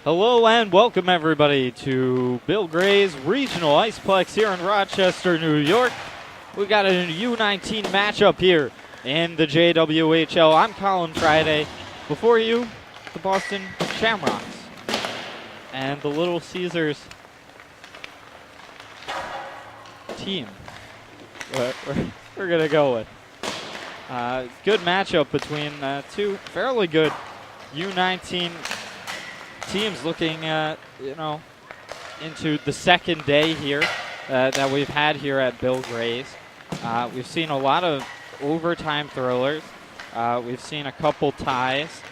Hello and welcome everybody to Bill Gray's Regional Iceplex here in Rochester, New York. We got a U-19 matchup here in the JWHL. I'm Colin Friday. Before you, the Boston Shamrocks and the Little Caesars team. We're going to go with. Good matchup between two fairly good U-19 teams looking, into the second day here that we've had here at Bill Gray's. We've seen a lot of overtime thrillers. We've seen a couple ties.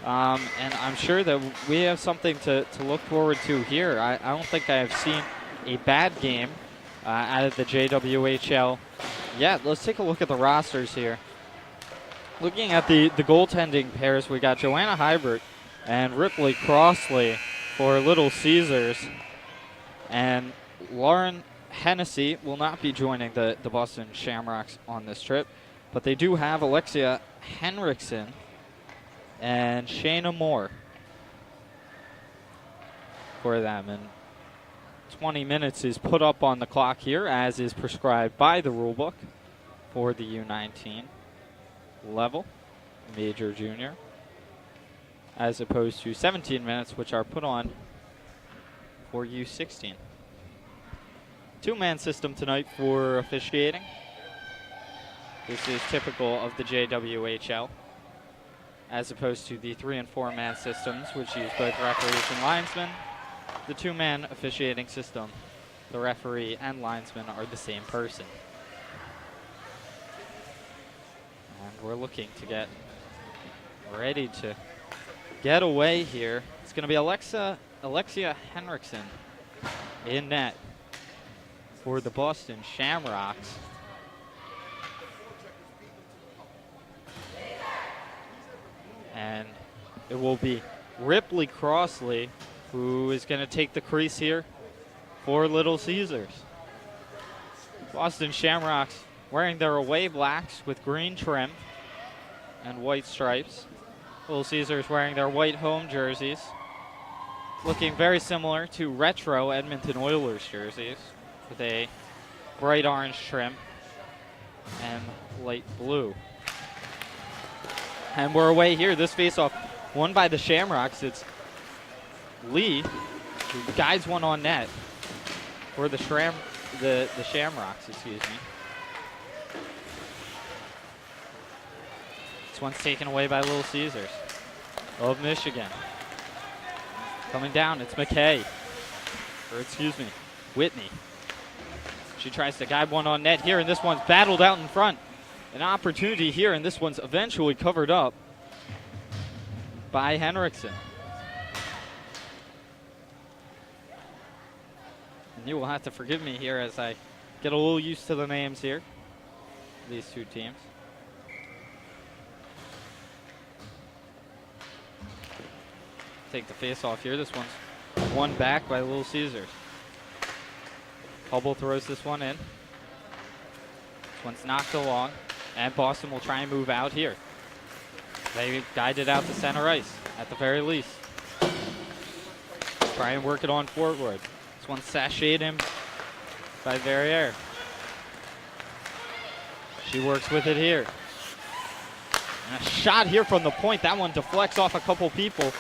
And I'm sure that we have something to look forward to here. I don't think I have seen a bad game out of the JWHL yet. Let's take a look at the rosters here. Looking at the goaltending pairs, we got Joanna Hybert and Ripley Crossley for Little Caesars. And Lauren Hennessy will not be joining the Boston Shamrocks on this trip, but they do have Alexia Henriksen and Shayna Moore for them. And 20 minutes is put up on the clock here, as is prescribed by the rulebook for the U19 level, major junior, as opposed to 17 minutes, which are put on for U16. Two-man system tonight for officiating. This is typical of the JWHL, as opposed to the 3- and 4-man systems, which use both referees and linesmen. The two-man officiating system, the referee and linesman are the same person. And we're looking to get ready to get away here. It's going to be Alexia Henriksen in net for the Boston Shamrocks. And it will be Ripley Crossley who is going to take the crease here for Little Caesars. Boston Shamrocks wearing their away blacks with green trim and white stripes. Little Caesars wearing their white home jerseys, looking very similar to retro Edmonton Oilers jerseys with a bright orange trim and light blue. And we're away here. This faceoff won by the Shamrocks. It's Lee who guides one on net for the Shamrocks, excuse me. This one's taken away by Little Caesars of Michigan. Coming down, it's Whitney. She tries to guide one on net here, and this one's battled out in front. An opportunity here, and this one's eventually covered up by Henriksen. And you will have to forgive me here as I get a little used to the names here, these two teams. Take the face off here. This one's won back by Little Caesars. Hubble throws this one in. This one's knocked along, and Boston will try and move out here. They guided out to center ice at the very least. Try and work it on forward. This one's sashayed in by Verrier. She works with it here. And a shot here from the point. That one deflects off a couple people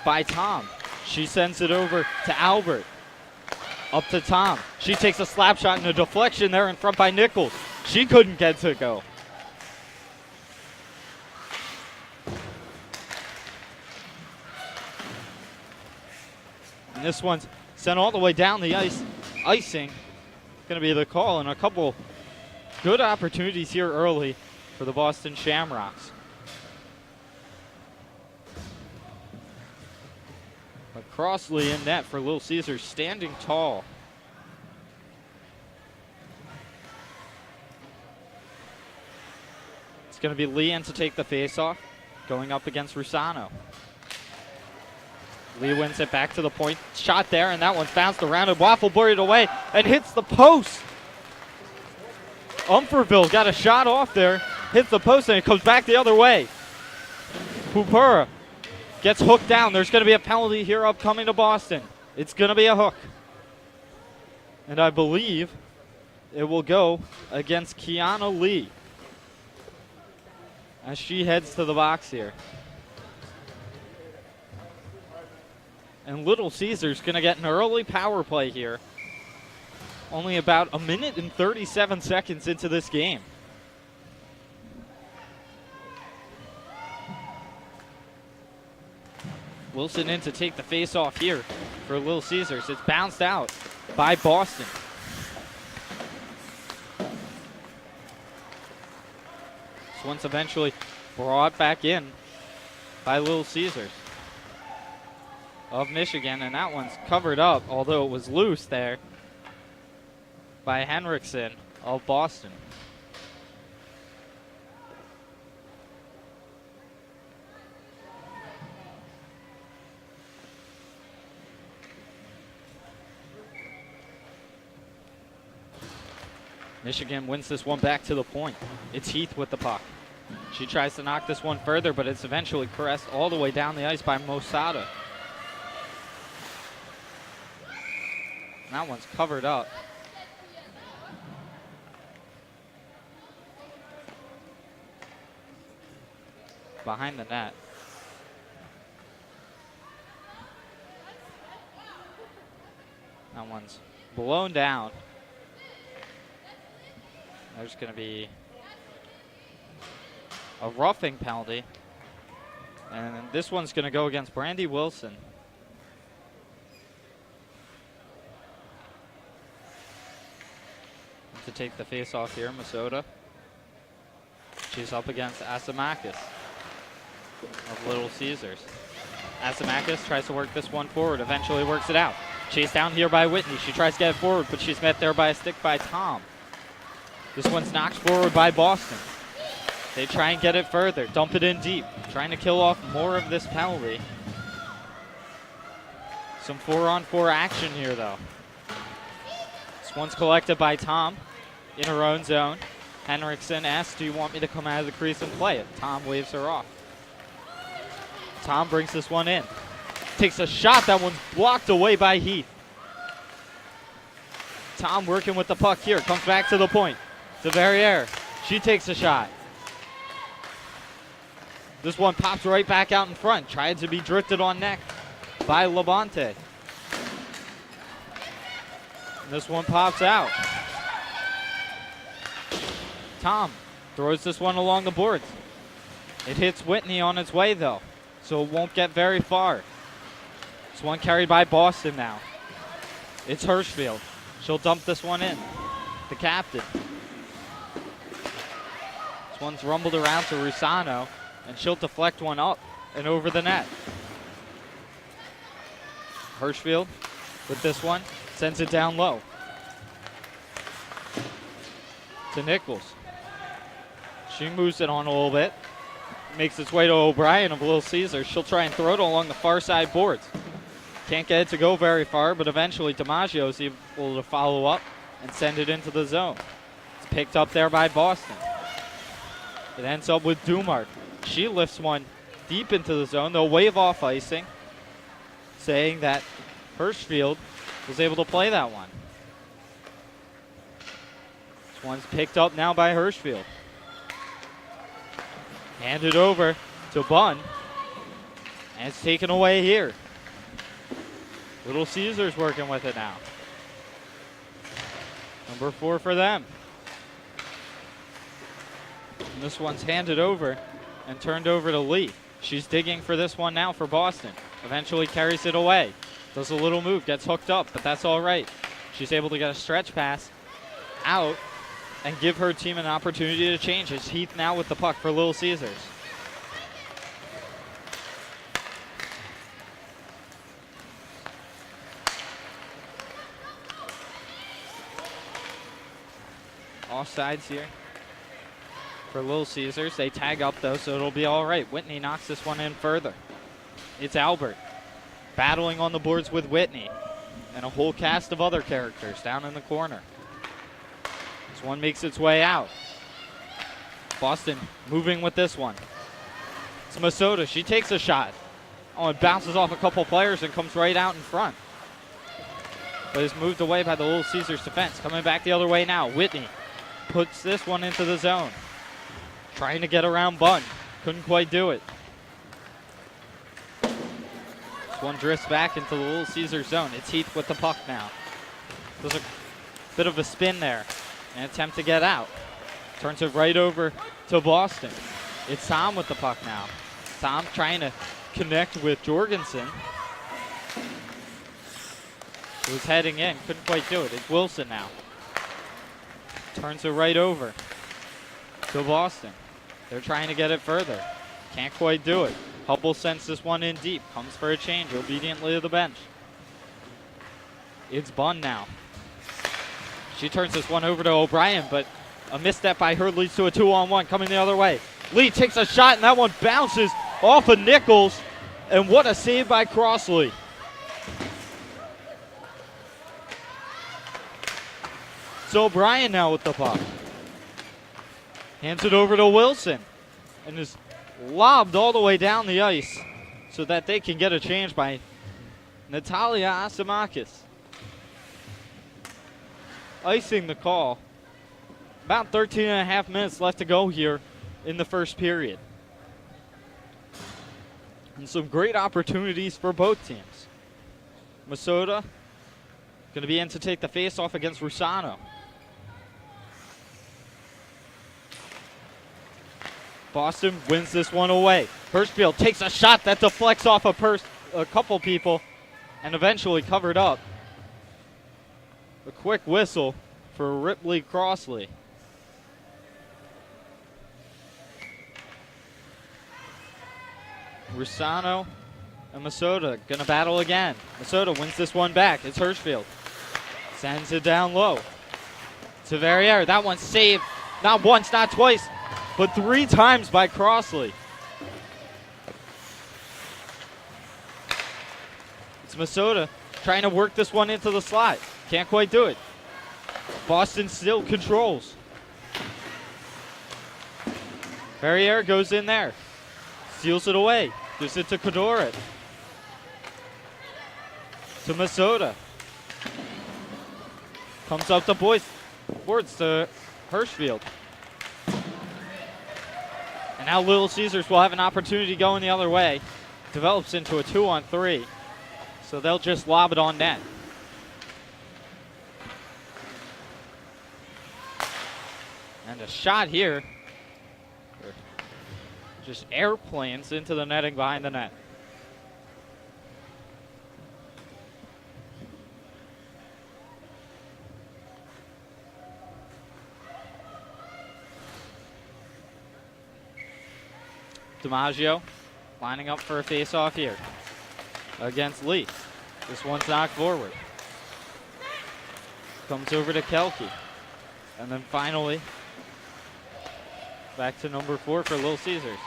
by Tom. She sends it over to Albert. Up to Tom. She takes a slap shot and a deflection there in front by Nichols. She couldn't get to go. And this one's sent all the way down the ice. Icing going to be the call, and a couple good opportunities here early for the Boston Shamrocks. But Crossley in net for Little Caesars, standing tall. It's going to be Lee in to take the faceoff, going up against Rusano. Lee wins it back to the point. Shot there, and that one's bounced around and waffle buried away and hits the post. Umferville got a shot off there, hits the post, and it comes back the other way. Pupura Gets hooked down. There's going to be a penalty here upcoming to Boston. It's going to be a hook. And I believe it will go against Kiana Lee as she heads to the box here. And Little Caesars going to get an early power play here. Only about a minute and 37 seconds into this game. Wilson in to take the face off here for Little Caesars. It's bounced out by Boston. This one's eventually brought back in by Little Caesars of Michigan, and that one's covered up, although it was loose there, by Henriksen of Boston. Michigan wins this one back to the point. It's Heath with the puck. She tries to knock this one further, but it's eventually caressed all the way down the ice by Mosada. That one's covered up. Behind the net. That one's blown down. There's going to be a roughing penalty. And this one's going to go against Brandy Wilson. To take the face off here, Masota. She's up against Asimakis of Little Caesars. Asimakis tries to work this one forward, eventually works it out. Chased down here by Whitney. She tries to get it forward, but she's met there by a stick by Tom. This one's knocked forward by Boston. They try and get it further, dump it in deep, trying to kill off more of this penalty. Some 4-on-4 action here, though. This one's collected by Tom in her own zone. Henriksen asks, do you want me to come out of the crease and play it? Tom waves her off. Tom brings this one in. Takes a shot. That one's blocked away by Heath. Tom working with the puck here. Comes back to the point. To Verrier. She takes a shot. This one pops right back out in front. Tried to be drifted on net by Labonte. This one pops out. Tom throws this one along the boards. It hits Whitney on its way, though, so it won't get very far. This one carried by Boston now. It's Hirschfield. She'll dump this one in. The captain. This one's rumbled around to Rusano, and she'll deflect one up and over the net. Hirschfield with this one sends it down low to Nichols. She moves it on a little bit, makes its way to O'Brien of Little Caesar. She'll try and throw it along the far side boards. Can't get it to go very far, but eventually DiMaggio is able to follow up and send it into the zone. It's picked up there by Boston. It ends up with Dumart. She lifts one deep into the zone. They'll wave off icing, saying that Hirschfield was able to play that one. This one's picked up now by Hirschfield. Handed over to Bunn. And it's taken away here. Little Caesars working with it now. Number 4 for them. And this one's handed over and turned over to Lee. She's digging for this one now for Boston. Eventually carries it away. Does a little move, gets hooked up, but that's all right. She's able to get a stretch pass out and give her team an opportunity to change. It's Heath now with the puck for Little Caesars. Offsides here for Little Caesars. They tag up though, so it'll be all right. Whitney knocks this one in further. It's Albert battling on the boards with Whitney and a whole cast of other characters down in the corner. This one makes its way out. Boston moving with this one. It's Masota. She takes a shot. Oh, it bounces off a couple players and comes right out in front. But is moved away by the Little Caesars defense. Coming back the other way now. Whitney puts this one into the zone. Trying to get around Bunn. Couldn't quite do it. This one drifts back into the Little Caesars zone. It's Heath with the puck now. There's a bit of a spin there. An attempt to get out. Turns it right over to Boston. It's Tom with the puck now. Tom trying to connect with Jorgensen. He was heading in, couldn't quite do it. It's Wilson now. Turns it right over to Boston. They're trying to get it further. Can't quite do it. Hubble sends this one in deep. Comes for a change obediently to the bench. It's Bunn now. She turns this one over to O'Brien, but a misstep by her leads to a 2-on-1 coming the other way. Lee takes a shot, and that one bounces off of Nichols. And what a save by Crossley. So O'Brien now with the puck. Hands it over to Wilson. And is lobbed all the way down the ice so that they can get a change by Natalia Asimakis. Icing the call. About 13 and a half minutes left to go here in the first period. And some great opportunities for both teams. Masota going to be in to take the face-off against Rusano. Boston wins this one away. Hirschfield takes a shot that deflects off a couple people and eventually covered up. A quick whistle for Ripley Crossley. Rusano and Masota going to battle again. Masota wins this one back. It's Hirschfield. Sends it down low to Verrier. That one's saved not once, not twice, but 3 times by Crossley. It's Masota trying to work this one into the slot. Can't quite do it. Boston still controls. Verrier goes in there. Steals it away. Gives it to Kodorit. To Masota. Comes up the boards to Hirschfield. And now Little Caesars will have an opportunity going the other way. Develops into a 2-on-3. So they'll just lob it on net. And a shot here. Just airplanes into the netting behind the net. DiMaggio lining up for a face-off here against Lee. This one's knocked forward. Comes over to Kelke. And then finally back to number 4 for Little Caesars.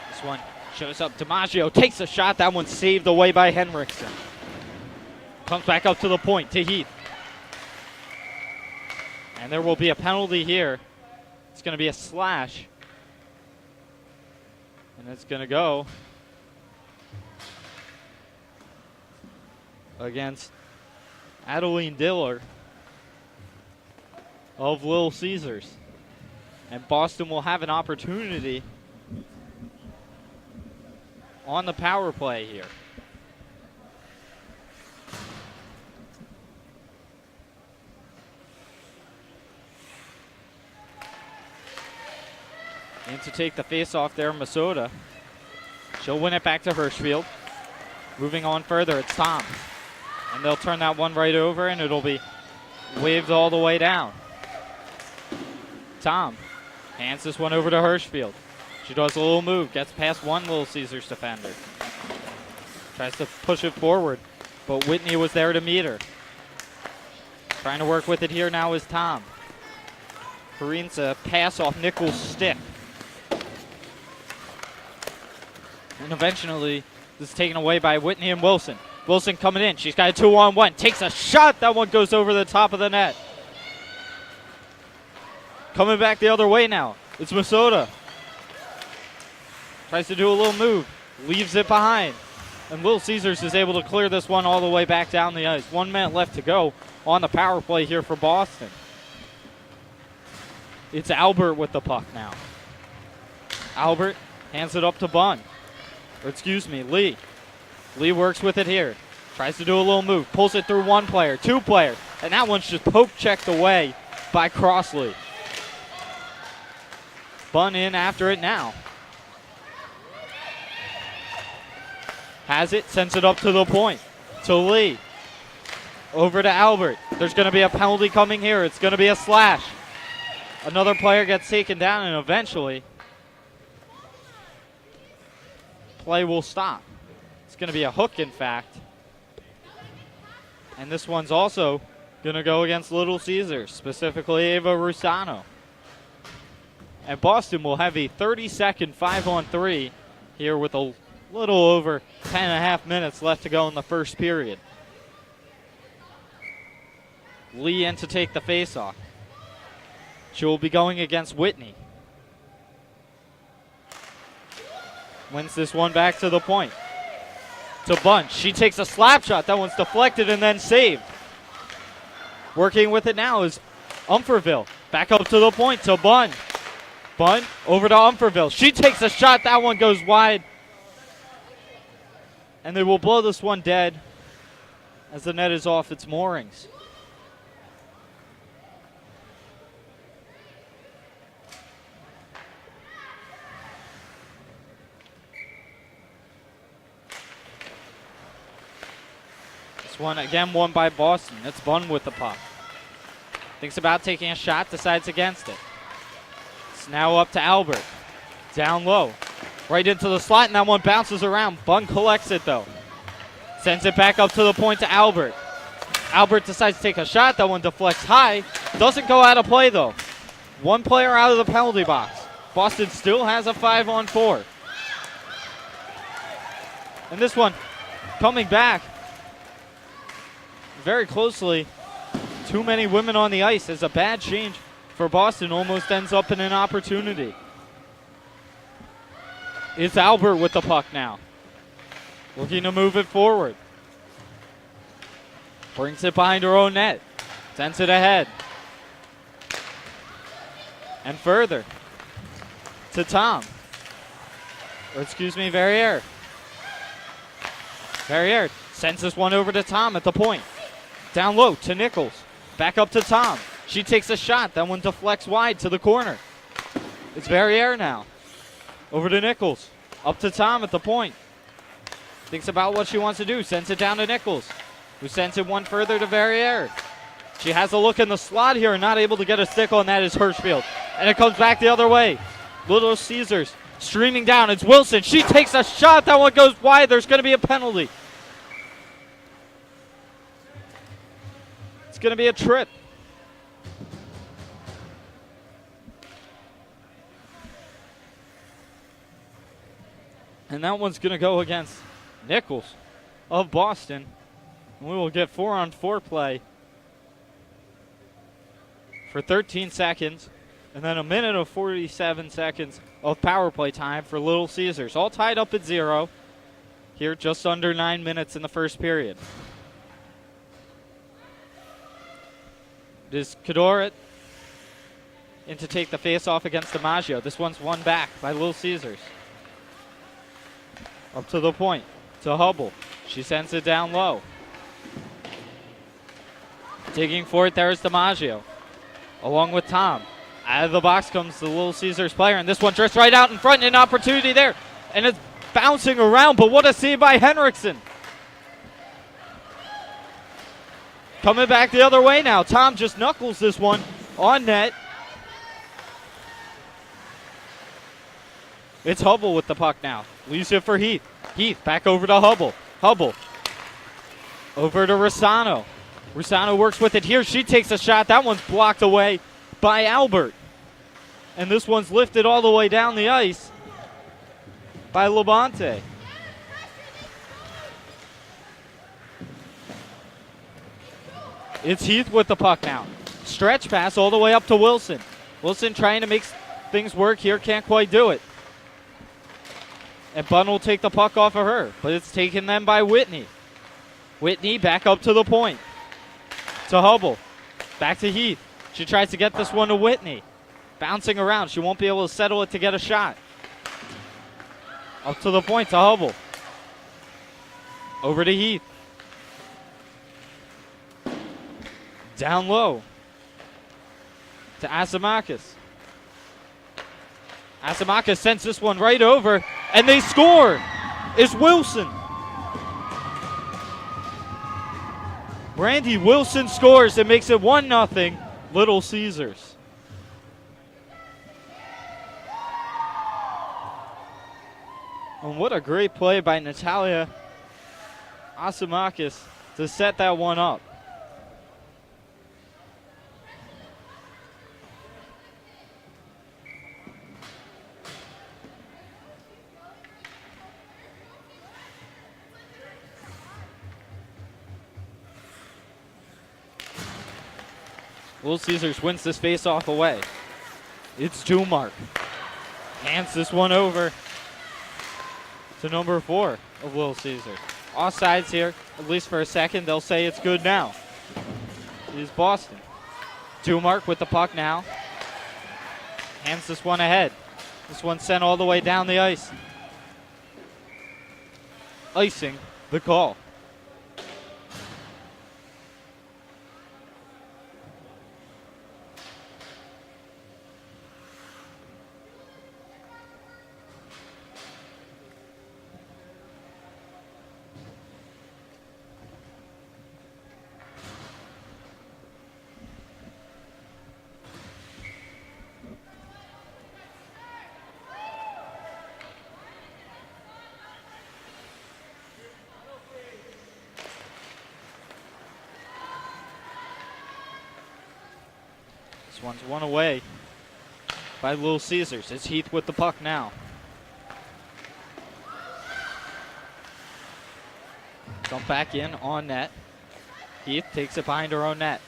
This one shows up. DiMaggio takes a shot. That one's saved away by Henriksen. Comes back up to the point to Heath. And there will be a penalty here. It's going to be a slash. And it's going to go against Adeline Diller of Little Caesars. And Boston will have an opportunity on the power play here. In to take the face-off there, Masota. She'll win it back to Hirschfield. Moving on further, it's Tom. And they'll turn that one right over, and it'll be waved all the way down. Tom hands this one over to Hirschfield. She does a little move, gets past one Little Caesars defender. Tries to push it forward, but Whitney was there to meet her. Trying to work with it here now is Tom. Kareens a pass off Nichols' stick. And eventually, this is taken away by Whitney and Wilson. Wilson coming in. She's got a 2-on-1. Takes a shot. That one goes over the top of the net. Coming back the other way now. It's Masota. Tries to do a little move. Leaves it behind. And Little Caesars is able to clear this one all the way back down the ice. 1 minute left to go on the power play here for Boston. It's Albert with the puck now. Albert hands it up to Bunn. Or excuse me, Lee. Lee works with it here. Tries to do a little move. Pulls it through one player, two players. And that one's just poke checked away by Crossley. Bunn in after it now. Has it, sends it up to the point. To Lee. Over to Albert. There's going to be a penalty coming here. It's going to be a slash. Another player gets taken down, and eventually play will stop. It's going to be a hook, in fact. And this one's also going to go against Little Caesars, specifically Ava Rusano. And Boston will have a 30-second 5-on-3 here with a little over 10.5 minutes left to go in the first period. Lee in to take the faceoff. She will be going against Whitney. Wins this one back to the point. To Bunch. She takes a slap shot. That one's deflected and then saved. Working with it now is Umferville. Back up to the point to Bunn. Bunn over to Umferville. She takes a shot. That one goes wide. And they will blow this one dead as the net is off its moorings. This one again won by Boston. It's Bunn with the puck. Thinks about taking a shot, decides against it. It's now up to Albert. Down low. Right into the slot, and that one bounces around. Bunn collects it, though. Sends it back up to the point to Albert. Albert decides to take a shot. That one deflects high. Doesn't go out of play, though. One player out of the penalty box. Boston still has a 5-on-4. And this one coming back very closely. Too many women on the ice as a bad change for Boston almost ends up in an opportunity. It's Albert with the puck now. Looking to move it forward. Brings it behind her own net. Sends it ahead. And further. To Tom. Or excuse me, Verrier. Verrier sends this one over to Tom at the point. Down low to Nichols. Back up to Tom. She takes a shot. That one deflects wide to the corner. It's Verrier now. Over to Nichols. Up to Tom at the point. Thinks about what she wants to do. Sends it down to Nichols, who sends it one further to Verrier. She has a look in the slot here and not able to get a stick on that is Hirschfield. And it comes back the other way. Little Caesars streaming down. It's Wilson. She takes a shot. That one goes wide. There's going to be a penalty. It's going to be a trip. And that one's going to go against Nichols of Boston. And we will get 4-on-4 play for 13 seconds. And then a minute of 47 seconds of power play time for Little Caesars. All tied up at 0 here, just under 9 minutes in the first period. It is Cadorette in to take the face-off against DiMaggio. This one's won back by Little Caesars. Up to the point, to Hubble. She sends it down low. Digging for it, there's DiMaggio. Along with Tom. Out of the box comes the Little Caesars player, and this one drifts right out in front, and an opportunity there. And it's bouncing around, but what a save by Henriksen. Coming back the other way now. Tom just knuckles this one on net. It's Hubble with the puck now. Leaves it for Heath. Heath back over to Hubble. Hubble over to Rossano. Rossano works with it here. She takes a shot. That one's blocked away by Albert. And this one's lifted all the way down the ice by Labonte. It's Heath with the puck now. Stretch pass all the way up to Wilson. Wilson trying to make things work here, can't quite do it. And Bunn will take the puck off of her, but it's taken then by Whitney. Whitney back up to the point. To Hubble. Back to Heath. She tries to get this one to Whitney. Bouncing around. She won't be able to settle it to get a shot. Up to the point to Hubble. Over to Heath. Down low. To Asimakis. Asimakis sends this one right over, and they score. It's Wilson. Brandy Wilson scores and makes it 1-0 Little Caesars. And what a great play by Natalia Asimakis to set that one up. Little Caesars wins this face-off away. It's Dumark. Hands this one over to number 4 of Little Caesars. Offsides here, at least for a second. They'll say it's good now. It is Boston. Dumark with the puck now. Hands this one ahead. This one sent all the way down the ice. Icing the call. One's one away by Little Caesars. It's Heath with the puck now. Dump back in on net. Heath takes it behind her own net.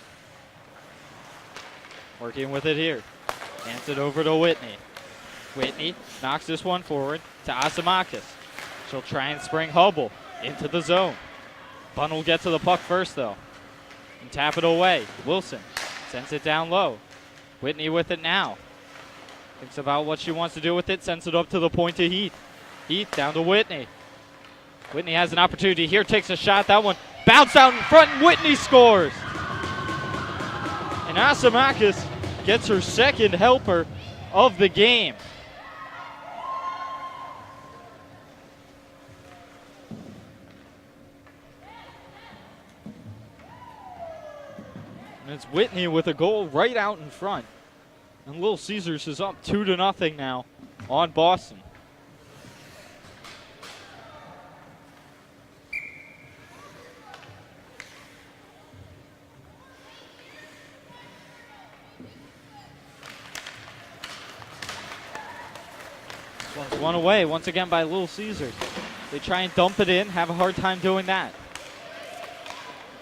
Working with it here. Hands it over to Whitney. Whitney knocks this one forward to Asimakis. She'll try and spring Hubble into the zone. Bunn will get to the puck first though. And tap it away. Wilson sends it down low. Whitney with it now. Thinks about what she wants to do with it. Sends it up to the point to Heath. Heath down to Whitney. Whitney has an opportunity here. Takes a shot. That one bounced out in front and Whitney scores. And Asimakis gets her second helper of the game. And it's Whitney with a goal right out in front. And Little Caesars is up 2-0 now on Boston. This one's one away once again by Little Caesars. They try and dump it in, have a hard time doing that.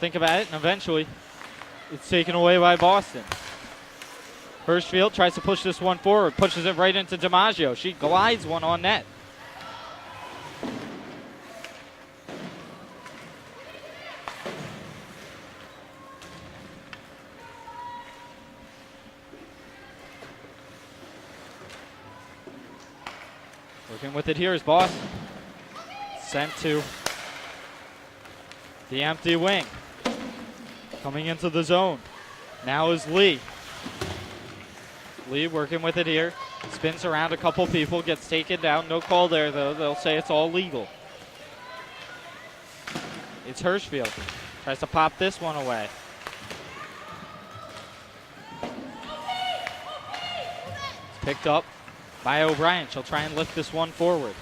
Think about it, and eventually it's taken away by Boston. Hirschfield tries to push this one forward, pushes it right into DiMaggio. She glides one on net. Working with it here is Boston. Sent to the empty wing. Coming into the zone. Now is Lee. Lee working with it here. Spins around a couple people, gets taken down. No call there, though. They'll say it's all legal. It's Hirschfield. Tries to pop this one away. It's picked up by O'Brien. She'll try and lift this one forward.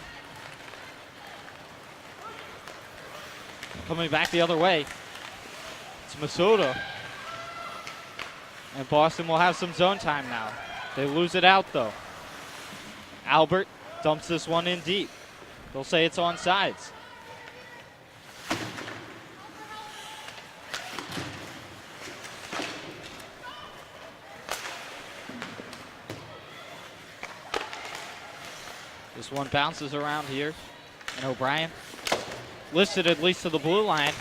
Coming back the other way. It's Masuda. And Boston will have some zone time now. They lose it out, though. Albert dumps this one in deep. They'll say it's on sides. This one bounces around here. And O'Brien lifts it at least to the blue line,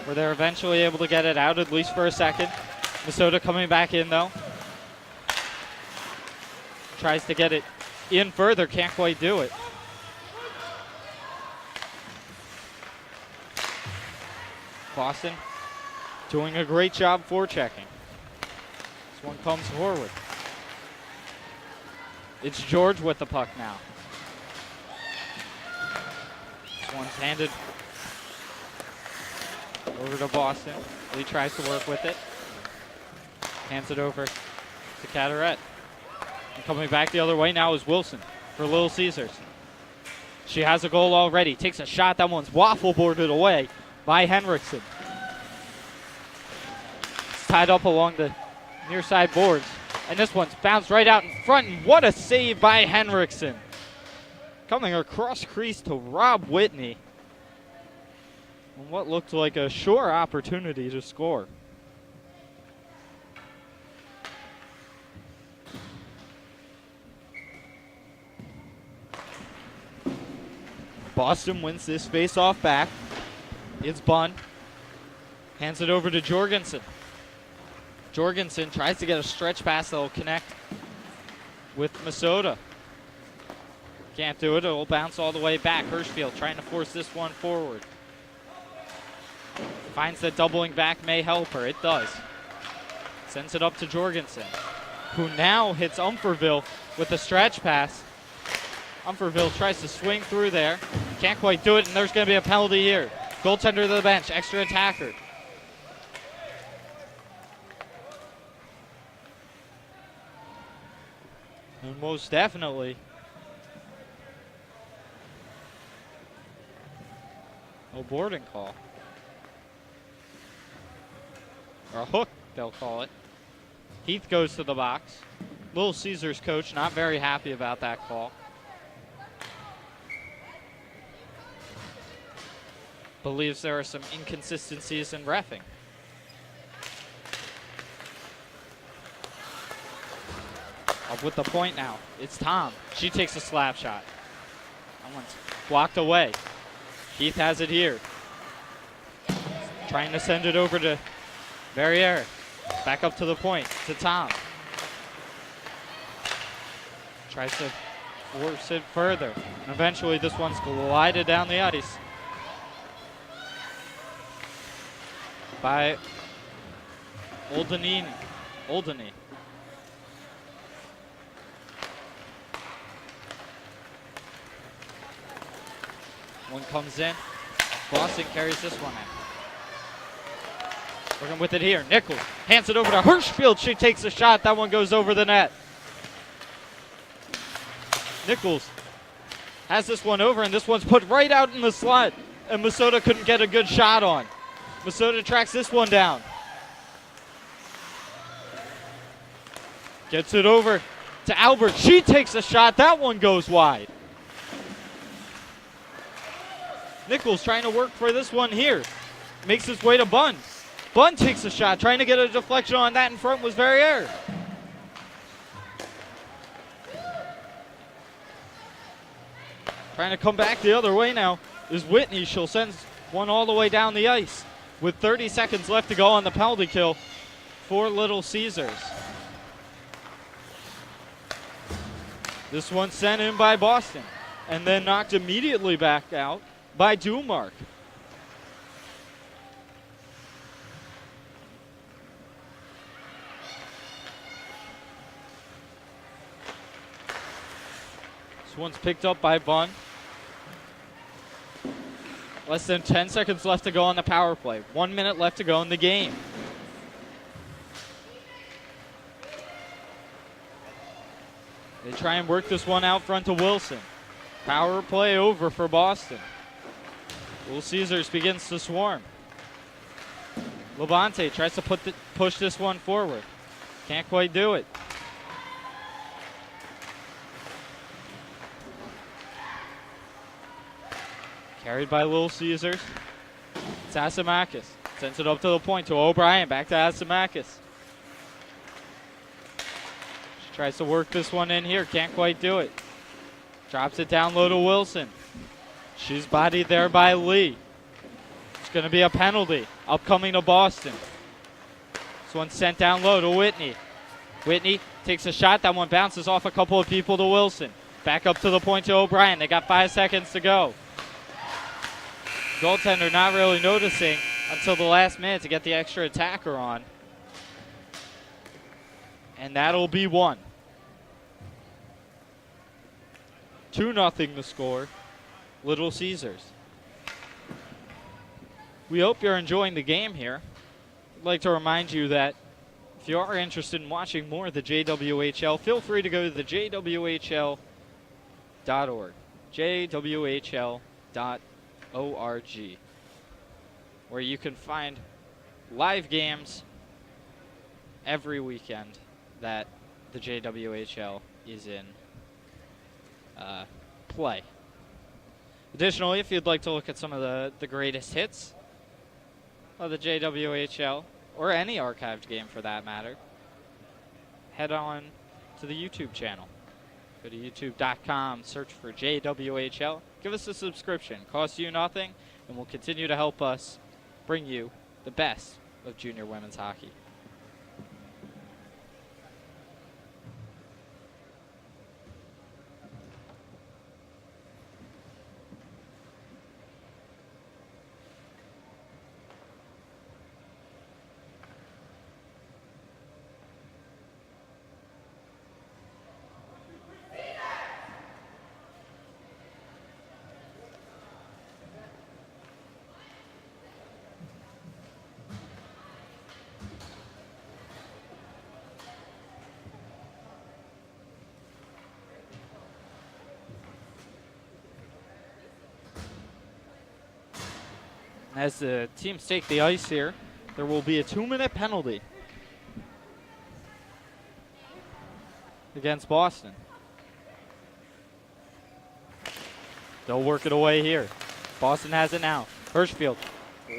where they're eventually able to get it out, at least for a second. Minnesota coming back in, though. Tries to get it in further, can't quite do it. Boston doing a great job forechecking. This one comes forward. It's George with the puck now. This one's handed over to Boston. Lee tries to work with it. Hands it over to Cataret. And coming back the other way now is Wilson for Little Caesars. She has a goal already. Takes a shot. That one's waffle boarded away by Henriksen. It's tied up along the near side boards. And this one's bounced right out in front. And what a save by Henriksen. Coming across crease to Rob Whitney. And what looked like a sure opportunity to score. Boston wins this face-off back. It's Bunn. Hands it over to Jorgensen. Jorgensen tries to get a stretch pass that will connect with Minnesota. Can't do it. It will bounce all the way back. Hirschfield trying to force this one forward. Finds that doubling back may help her. It does. Sends it up to Jorgensen, who now hits Umferville with a stretch pass. Umferville tries to swing through there. Can't quite do it, and there's going to be a penalty here. Goaltender to the bench, extra attacker. And most definitely a boarding call. Or a hook, they'll call it. Heath goes to the box. Little Caesars coach not very happy about that call. Believes there are some inconsistencies in reffing. Up with the point now. It's Tom. She takes a slap shot. That one's blocked away. Heath has it here. Trying to send it over to Verrier. Back up to the point, to Tom. Tries to force it further. And eventually this one's glided down the ice by Oldeny. One comes in. Boston carries this one in. Working with it here. Nichols hands it over to Hirschfield. She takes a shot. That one goes over the net. Nichols has this one over, and this one's put right out in the slot. And Minnesota couldn't get a good shot on. Minnesota tracks this one down. Gets it over to Albert. She takes a shot. That one goes wide. Nichols trying to work for this one here. Makes his way to Bunn. Bunn takes a shot. Trying to get a deflection on that in front was Verrier. Trying to come back the other way now is Whitney. She'll send one all the way down the ice with 30 seconds left to go on the penalty kill for Little Caesars. This one sent in by Boston and then knocked immediately back out by Dumark. This one's picked up by Bunn. Less than 10 seconds left to go on the power play. 1 minute left to go in the game. They try and work this one out front to Wilson. Power play over for Boston. Little Caesars begins to swarm. Labonte tries to push this one forward. Can't quite do it. Carried by Little Caesars. It's Asimakis. Sends it up to the point to O'Brien. Back to Asimakis. She tries to work this one in here. Can't quite do it. Drops it down low to Wilson. She's bodied there by Lee. It's going to be a penalty. Upcoming to Boston. This one's sent down low to Whitney. Whitney takes a shot. That one bounces off a couple of people to Wilson. Back up to the point to O'Brien. They got 5 seconds to go. Goaltender not really noticing until the last minute to get the extra attacker on. And that'll be one. 2-0 the score. Little Caesars. We hope you're enjoying the game here. I'd like to remind you that if you are interested in watching more of the JWHL, feel free to go to the JWHL.org. JWHL.org, where you can find live games every weekend that the JWHL is in play. Additionally, if you'd like to look at some of the greatest hits of the JWHL, or any archived game for that matter, head on to the YouTube channel. Go to youtube.com, search for JWHL. Give us a subscription. Costs you nothing, and will continue to help us bring you the best of junior women's hockey. As the teams take the ice here, there will be a 2-minute penalty against Boston. They'll work it away here. Boston has it now. Hirschfield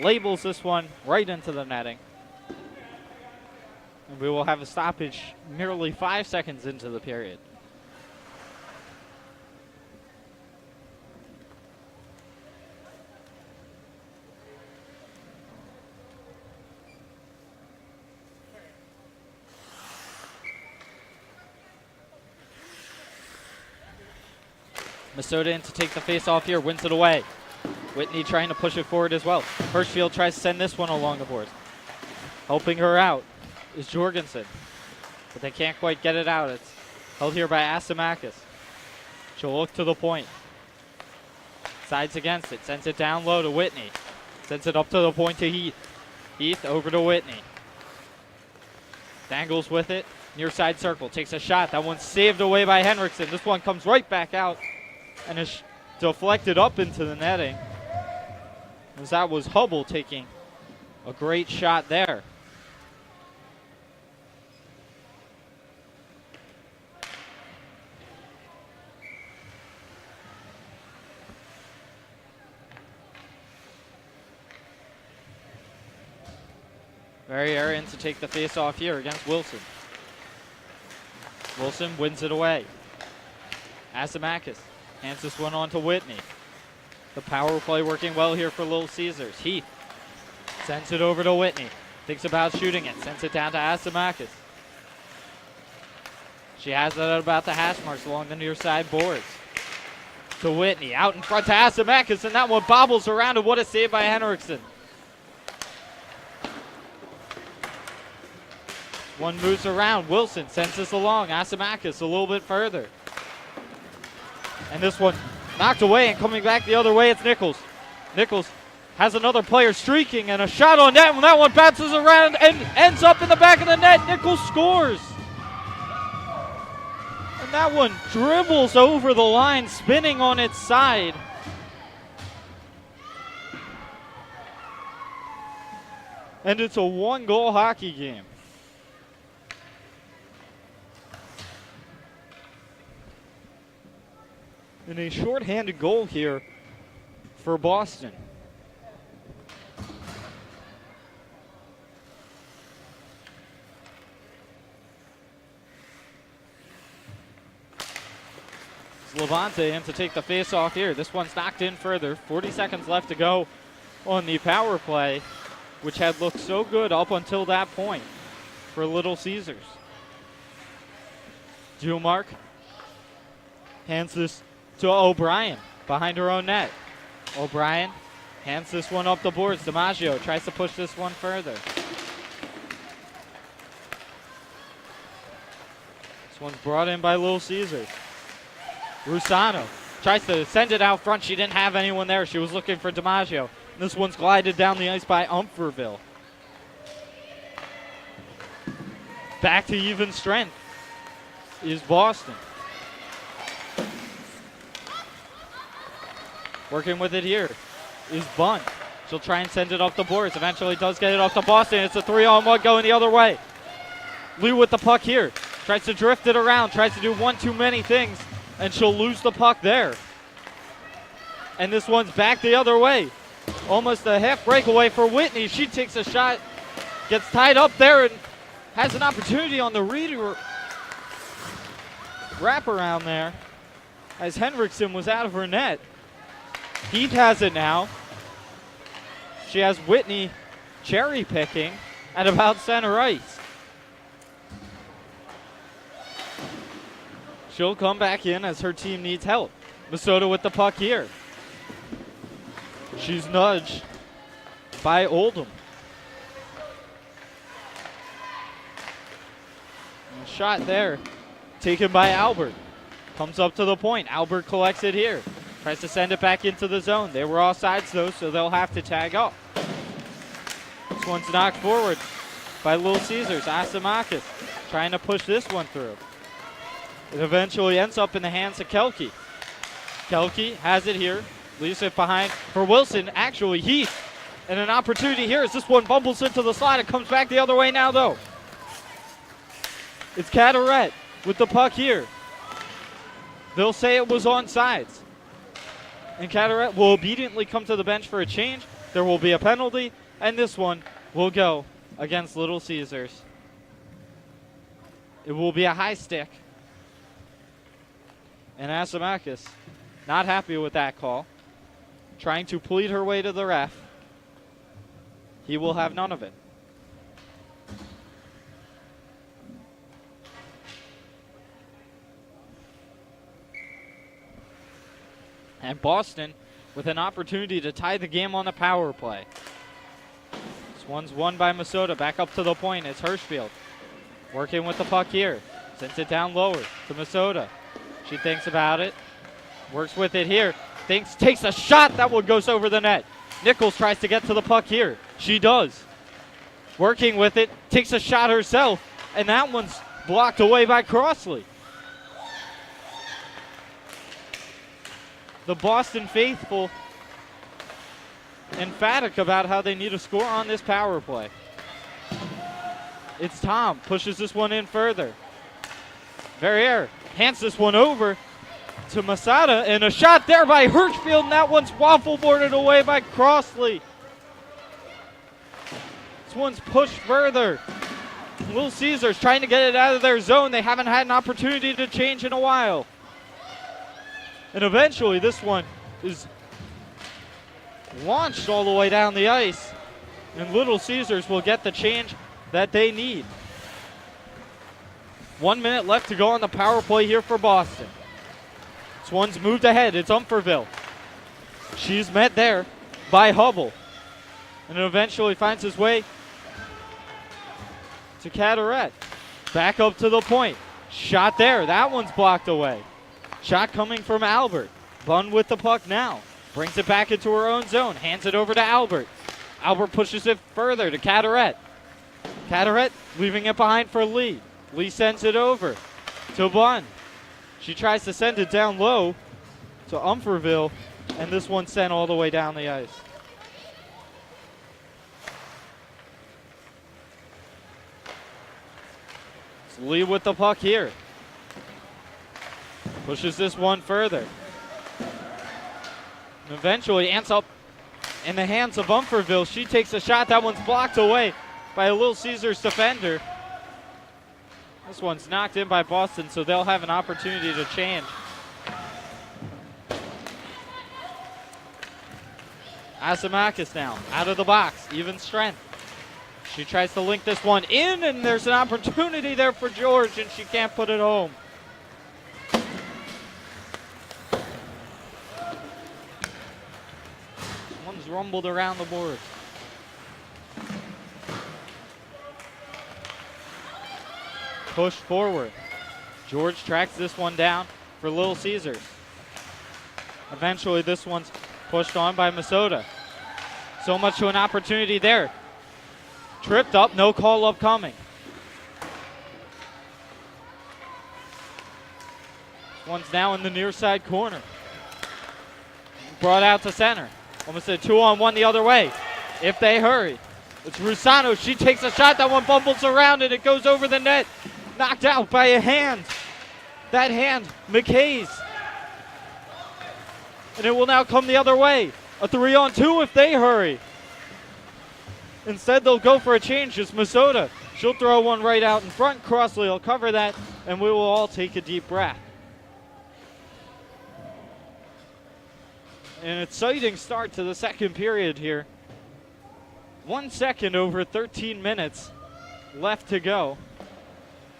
labels this one right into the netting. And we will have a stoppage merely 5 seconds into the period. Minnesota in to take the face-off here, wins it away. Whitney trying to push it forward as well. Hirschfield tries to send this one along the boards. Helping her out is Jorgensen, but they can't quite get it out. It's held here by Asimakis. She'll look to the point. Sides against it, sends it down low to Whitney. Sends it up to the point to Heath. Heath over to Whitney. Dangles with it, near side circle, takes a shot. That one's saved away by Henriksen. This one comes right back out and is deflected up into the netting. As that was Hubble taking a great shot there. Verrier in to take the face-off here against Wilson. Wilson wins it away. Asimakis hands this one on to Whitney. The power play working well here for Little Caesars. Heath sends it over to Whitney. Thinks about shooting it. Sends it down to Asimakis. She has it at about the hash marks along the near side boards. To Whitney. Out in front to Asimakis, and that one bobbles around, and what a save by Henriksen. One moves around. Wilson sends this along. Asimakis a little bit further. And this one knocked away, and coming back the other way, it's Nichols. Nichols has another player streaking, and a shot on net. When that one bounces around and ends up in the back of the net, Nichols scores. And that one dribbles over the line, spinning on its side. And it's a one-goal hockey game. And a shorthanded goal here for Boston. Levante in to take the face off here. This one's knocked in further. 40 seconds left to go on the power play, which had looked so good up until that point for Little Caesars. Jumark hands this to O'Brien behind her own net. O'Brien hands this one up the boards. DiMaggio tries to push this one further. This one's brought in by Little Caesars. Rusano tries to send it out front. She didn't have anyone there. She was looking for DiMaggio. This one's glided down the ice by Umferville. Back to even strength is Boston. Working with it here is Bunn. She'll try and send it up the boards. Eventually does get it off to Boston. It's a 3-on-1 going the other way. Lee with the puck here. Tries to drift it around. Tries to do one too many things. And she'll lose the puck there. And this one's back the other way. Almost a half breakaway for Whitney. She takes a shot. Gets tied up there and has an opportunity on the wrap around there. As Henriksen was out of her net. Heath has it now. She has Whitney cherry picking at about center ice. She'll come back in as her team needs help. Masota with the puck here. She's nudged by Oldham. And shot there taken by Albert. Comes up to the point. Albert collects it here. Tries to send it back into the zone. They were offsides though, so they'll have to tag up. This one's knocked forward by Little Caesars. Asimakis trying to push this one through. It eventually ends up in the hands of Kelke. Kelke has it here. Leaves it behind for Wilson. Actually, Heath. And an opportunity here as this one bumbles into the slide. It comes back the other way now, though. It's Carteret with the puck here. They'll say it was onside. And Carteret will obediently come to the bench for a change. There will be a penalty. And this one will go against Little Caesars. It will be a high stick. And Asimakis not happy with that call. Trying to plead her way to the ref. He will have none of it. And Boston with an opportunity to tie the game on the power play. This one's won by Masota. Back up to the point. It's Hirschfield. Working with the puck here. Sends it down lower to Masota. She thinks about it. Works with it here. Takes a shot. That one goes over the net. Nichols tries to get to the puck here. She does. Working with it. Takes a shot herself. And that one's blocked away by Crossley. The Boston faithful emphatic about how they need a score on this power play. It's Tom. Pushes this one in further. Verrier hands this one over to Masada, and a shot there by Hirschfield, and that one's waffle boarded away by Crossley. This one's pushed further. Little Caesars trying to get it out of their zone. They haven't had an opportunity to change in a while. And eventually this one is launched all the way down the ice, and Little Caesars will get the change that they need. 1 minute left to go on the power play here for Boston. This one's moved ahead. It's Umferville. She's met there by Hubble. And it eventually finds his way to Carteret. Back up to the point. Shot there. That one's blocked away. Shot coming from Albert. Bunn with the puck now. Brings it back into her own zone. Hands it over to Albert. Albert pushes it further to Carteret. Carteret leaving it behind for Lee. Lee sends it over to Bunn. She tries to send it down low to Umferville, and this one's sent all the way down the ice. It's Lee with the puck here. Pushes this one further. And eventually ends up in the hands of Umferville. She takes a shot. That one's blocked away by a Little Caesars defender. This one's knocked in by Boston, so they'll have an opportunity to change. Asimakis now, out of the box, even strength. She tries to link this one in, and there's an opportunity there for George, and she can't put it home. One's rumbled around the board. Push forward. George tracks this one down for Little Caesars. Eventually, this one's pushed on by Masota. So much to an opportunity there. Tripped up, no call up coming. One's now in the near side corner. Brought out to center. Almost a 2-on-1 the other way. If they hurry. It's Rusano. She takes a shot. That one bumbles around and it goes over the net. Knocked out by a hand. That hand, McKay's. And it will now come the other way. A 3-on-2 if they hurry. Instead, they'll go for a change. It's Masota. She'll throw one right out in front. Crossley will cover that, and we will all take a deep breath. An exciting start to the second period here. 1 second over 13 minutes left to go.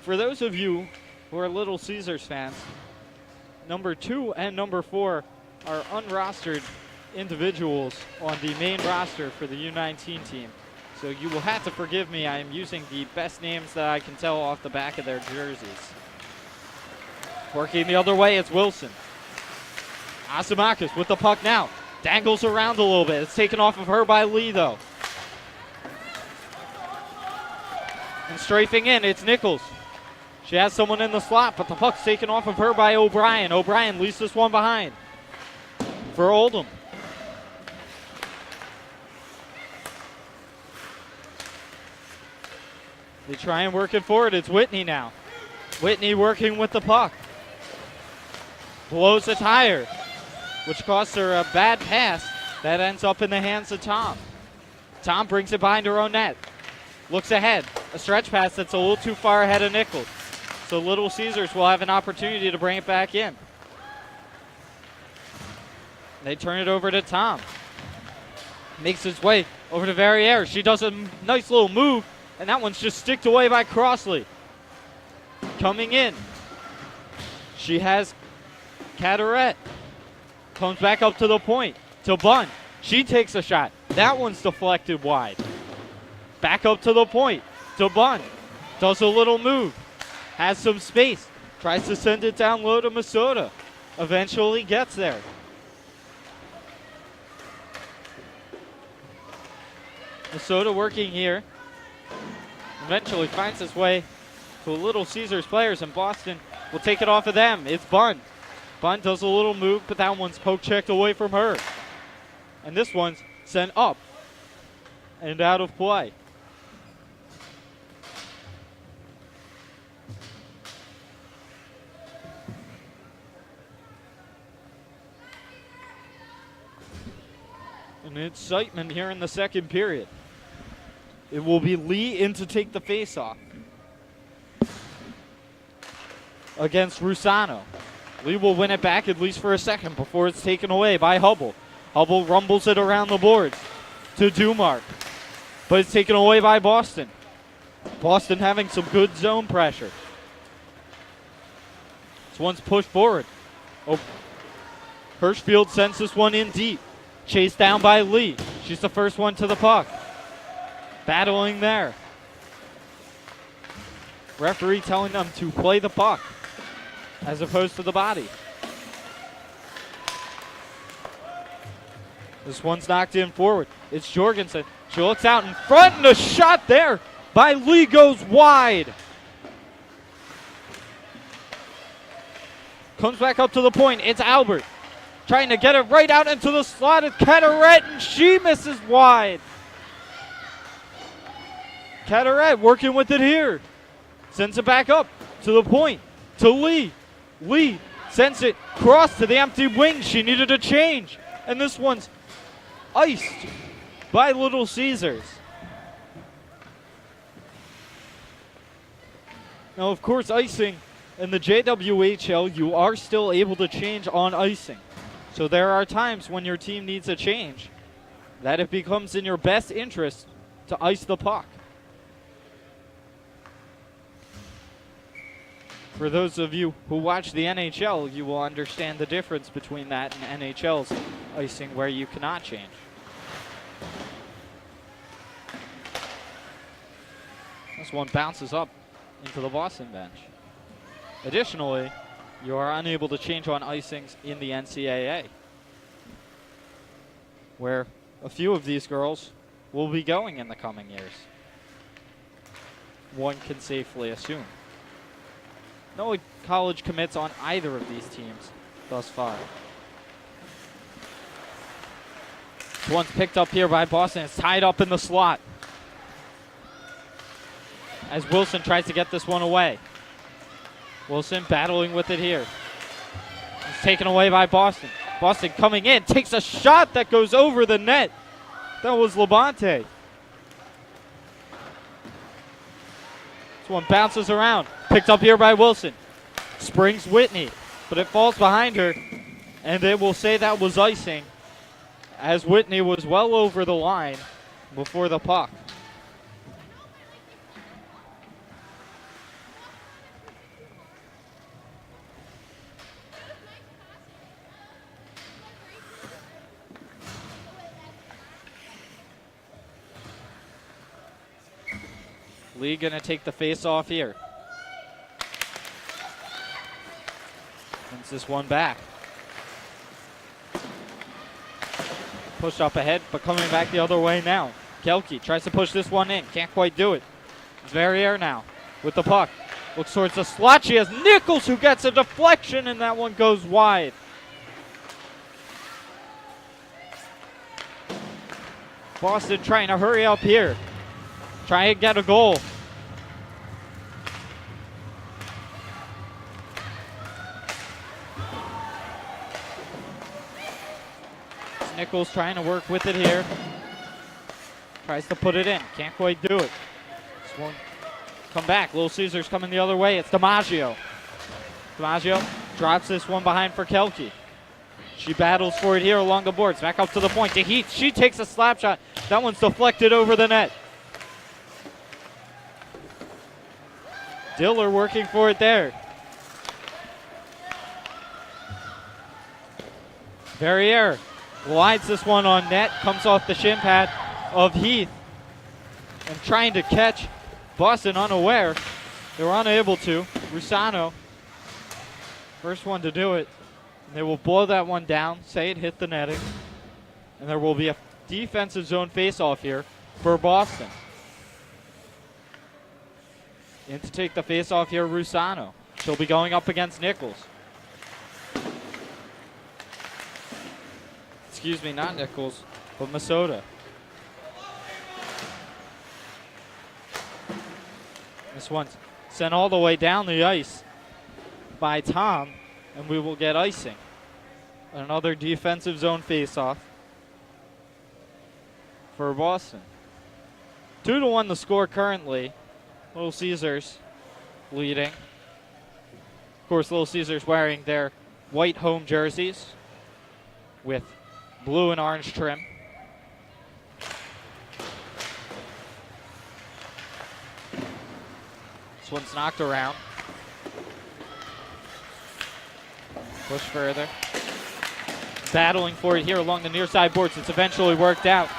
For those of you who are Little Caesars fans, number 2 and number 4 are unrostered individuals on the main roster for the U-19 team. So you will have to forgive me. I am using the best names that I can tell off the back of their jerseys. Working the other way, it's Wilson. Asimakis with the puck now. Dangles around a little bit. It's taken off of her by Lee, though. And strafing in, it's Nichols. She has someone in the slot, but the puck's taken off of her by O'Brien. O'Brien leaves this one behind for Oldham. They try and work it forward. It's Whitney now. Whitney working with the puck. Blows a tire, which costs her a bad pass. That ends up in the hands of Tom. Tom brings it behind her own net. Looks ahead. A stretch pass that's a little too far ahead of Nichols. So Little Caesars will have an opportunity to bring it back in. They turn it over to Tom. Makes his way over to Verrier. She does a nice little move, and that one's just sticked away by Crossley. Coming in. She has Cataret. Comes back up to the point. To Bunn. She takes a shot. That one's deflected wide. Back up to the point. To Bunn. Does a little move. Has some space. Tries to send it down low to Masota. Eventually gets there. Masota working here. Eventually finds his way to Little Caesars players, and Boston will take it off of them. It's Bunn. Bunn does a little move, but that one's poke checked away from her. And this one's sent up and out of play. And excitement here in the second period. It will be Lee in to take the faceoff against Rusano. Lee will win it back at least for a second before it's taken away by Hubble. Hubble rumbles it around the boards to Dumark, but it's taken away by Boston. Boston having some good zone pressure. This one's pushed forward. Oh, Hirschfield sends this one in deep. Chased down by Lee. She's the first one to the puck. Battling there. Referee telling them to play the puck as opposed to the body. This one's knocked in forward. It's Jorgensen. She looks out in front, and a shot there by Lee goes wide. Comes back up to the point. It's Albert. Trying to get it right out into the slot. It's Cataret, and she misses wide. Cataret working with it here. Sends it back up to the point. To Lee. Lee sends it cross to the empty wing. She needed a change. And this one's iced by Little Caesars. Now, of course, icing in the JWHL, you are still able to change on icing. So there are times when your team needs a change. that it becomes in your best interest to ice the puck. For those of you who watch the NHL, you will understand the difference between that and NHL's icing, where you cannot change. This one bounces up into the Boston bench. Additionally, you are unable to change on icings in the NCAA, where a few of these girls will be going in the coming years. One can safely assume. No college commits on either of these teams thus far. This one's picked up here by Boston. It's tied up in the slot as Wilson tries to get this one away. Wilson battling with it here. It's taken away by Boston. Boston coming in, takes a shot that goes over the net. That was Labonte. This one bounces around. Picked up here by Wilson. Springs Whitney, but it falls behind her, and they will say that was icing, as Whitney was well over the line before the puck. Lee gonna take the face off here. Wins this one back. Pushed up ahead, but coming back the other way now. Kelke tries to push this one in. Can't quite do it. It's Verrier now with the puck. Looks towards the slot. She has Nichols, who gets a deflection, and that one goes wide. Boston trying to hurry up here. Try and get a goal. Nichols trying to work with it here. Tries to put it in. Can't quite do it. This one come back. Little Caesars coming the other way. It's DiMaggio. DiMaggio drops this one behind for Kelke. She battles for it here along the boards. Back up to the point to Heath. She takes a slap shot. That one's deflected over the net. Diller working for it there. Verrier glides this one on net. Comes off the shin pad of Heath. And trying to catch Boston unaware. They were unable to. Rusano, first one to do it. And they will blow that one down. Say it hit the netting. And there will be a defensive zone face-off here for Boston. In to take the face-off here, Rusano. She'll be going up against Nichols. Excuse me, not Nichols, but Masota. This one's sent all the way down the ice by Tom, and we will get icing. Another defensive zone face-off for Boston. 2-1 the score currently. Little Caesars leading. Of course, Little Caesars wearing their white home jerseys with blue and orange trim. This one's knocked around. Push further. Battling for it here along the near side boards. It's eventually worked out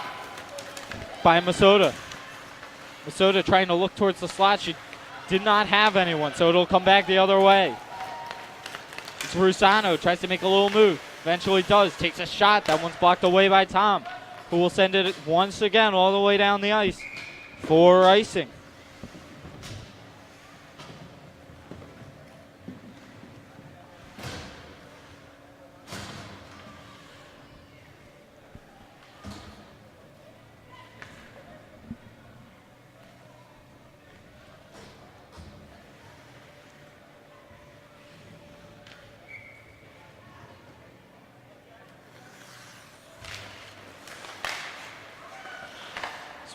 by Masota. Masota trying to look towards the slot. She did not have anyone, so it'll come back the other way. It's Rusano, tries to make a little move. Eventually does, takes a shot. That one's blocked away by Tom, who will send it once again all the way down the ice for icing.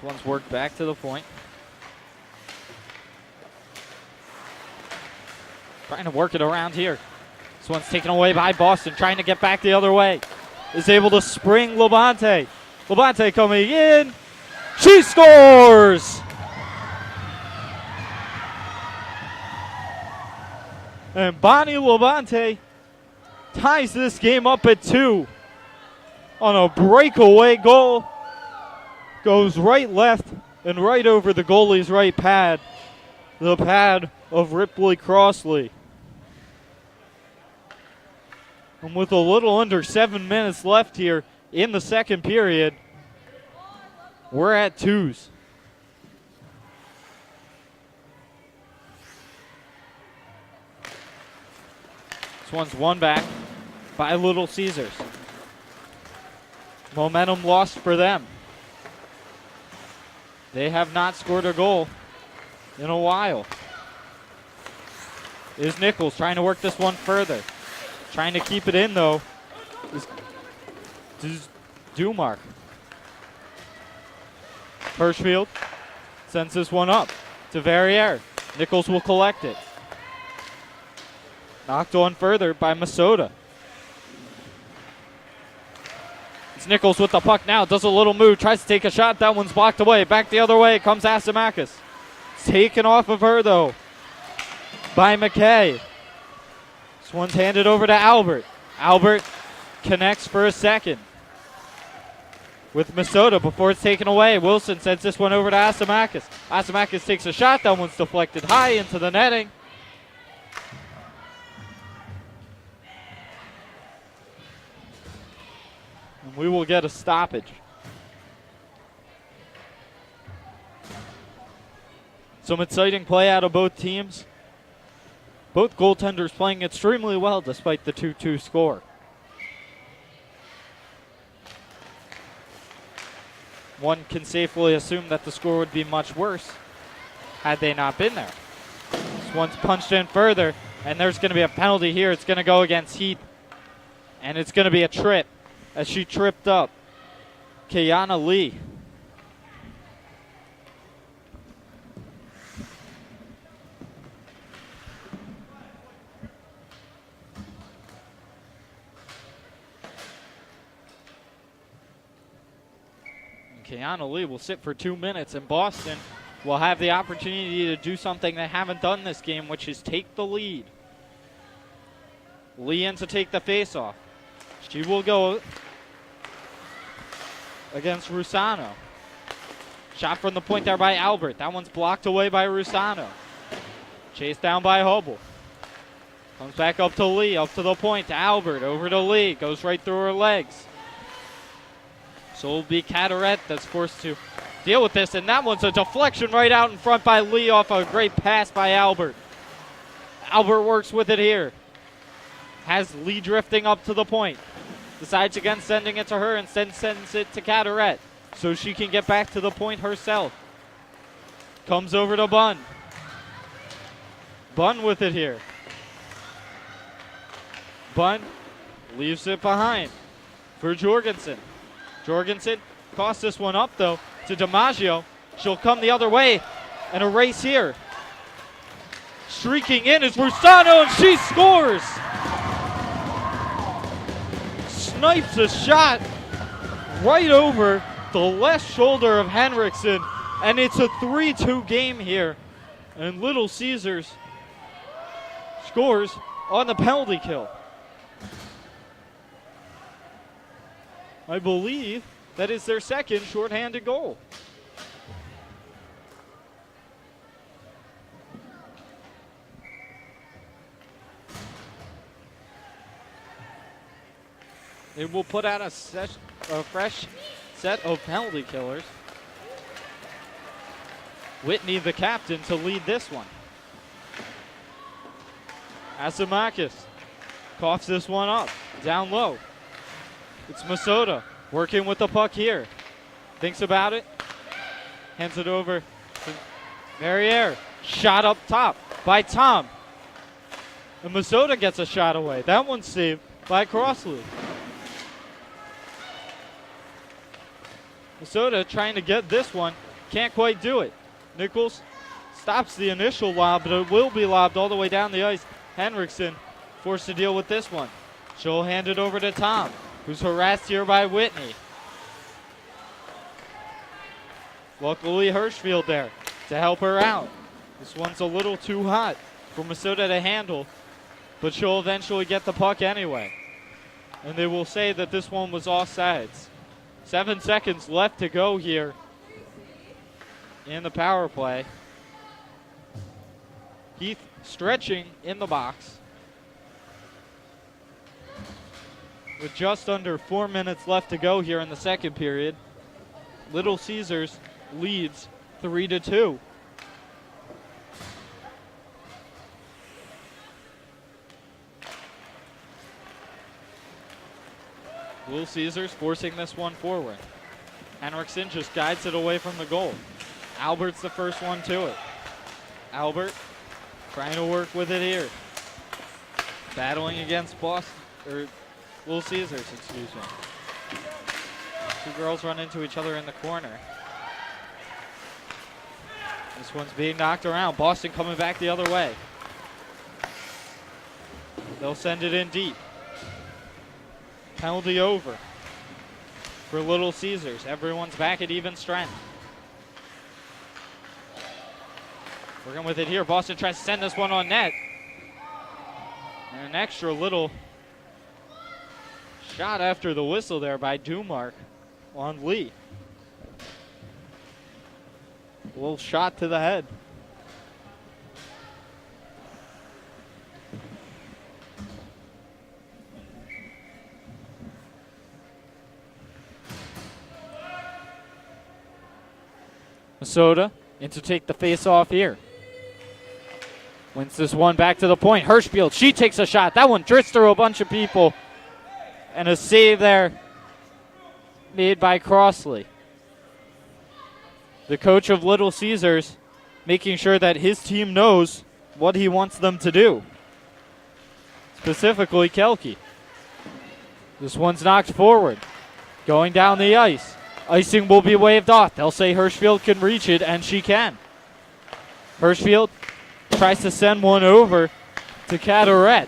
One's worked back to the point. Trying to work it around here. This one's taken away by Boston, trying to get back the other way. Is able to spring Labonte. Labonte coming in. She scores! And Bonnie Labonte ties this game up at 2 on a breakaway goal. Goes right, left, and right over the goalie's right pad. The pad of Ripley Crossley. And with a little under 7 minutes left here in the second period, we're at 2s. This one's won back by Little Caesars. Momentum lost for them. They have not scored a goal in a while. Is Nichols trying to work this one further. Trying to keep it in, though, is Dumark. Hirschfield sends this one up to Verrier. Nichols will collect it. Knocked on further by Masota. It's Nichols with the puck now. Does a little move. Tries to take a shot. That one's blocked away. Back the other way comes Asimakis. It's taken off of her, though, by McKay. This one's handed over to Albert. Albert connects for a second with Masota before it's taken away. Wilson sends this one over to Asimakis. Asimakis takes a shot. That one's deflected high into the netting. And we will get a stoppage. Some exciting play out of both teams. Both goaltenders playing extremely well despite the 2-2 score. One can safely assume that the score would be much worse had they not been there. This one's punched in further, and there's going to be a penalty here. It's going to go against Heath, and it's going to be a trip as she tripped up Kayana Lee. Kayana Lee will sit for 2 minutes, and Boston will have the opportunity to do something they haven't done this game, which is take the lead. Lee in to take the faceoff. She will go against Rusano. Shot from the point there by Albert. That one's blocked away by Rusano. Chased down by Hubble. Comes back up to Lee, up to the point, to Albert, over to Lee. Goes right through her legs. So it'll be Cataret that's forced to deal with this, and that one's a deflection right out in front by Lee off a great pass by Albert. Albert works with it here. Has Lee drifting up to the point. Decides against sending it to her, instead sends it to Cataret so she can get back to the point herself. Comes over to Bunn. Bunn with it here. Bunn leaves it behind for Jorgensen. Jorgensen costs this one up, though, to DiMaggio. She'll come the other way and a race here. Streaking in is Rusano, and she scores! Snipes a shot right over the left shoulder of Henriksen, and it's a 3-2 game here. And Little Caesars scores on the penalty kill. I believe that is their second shorthanded goal. It will put out a fresh set of penalty killers. Whitney, the captain, to lead this one. Asimakis coughs this one up, down low. It's Masota working with the puck here. Thinks about it. Hands it over to Verrier. Shot up top by Tom. And Masota gets a shot away. That one's saved by Crossley. Masota trying to get this one. Can't quite do it. Nichols stops the initial lob, but it will be lobbed all the way down the ice. Henriksen forced to deal with this one. She'll hand it over to Tom, who's harassed here by Whitney. Luckily, Hirschfield there to help her out. This one's a little too hot for Minnesota to handle, but she'll eventually get the puck anyway. And they will say that this one was offsides. 7 seconds left to go here in the power play. Heath stretching in the box. With just under 4 minutes left to go here in the second period, Little Caesars leads 3-2. Little Caesars forcing this one forward. Henriksen just guides it away from the goal. Albert's the first one to it. Albert trying to work with it here. Battling against Boston, or Little Caesars, excuse me. Two girls run into each other in the corner. This one's being knocked around. Boston coming back the other way. They'll send it in deep. Penalty over for Little Caesars. Everyone's back at even strength. Working with it here. Boston tries to send this one on net. And an extra little shot after the whistle there by Dumark on Lee. A little shot to the head. Minnesota in to take the face off here. Wins this one back to the point. Hirschfield, she takes a shot. That one drifts through a bunch of people. And a save there made by Crossley. The coach of Little Caesars making sure that his team knows what he wants them to do. Specifically, Kelke. This one's knocked forward. Going down the ice. Icing will be waved off. They'll say Hirschfield can reach it, and she can. Hirschfield tries to send one over to Cadorette.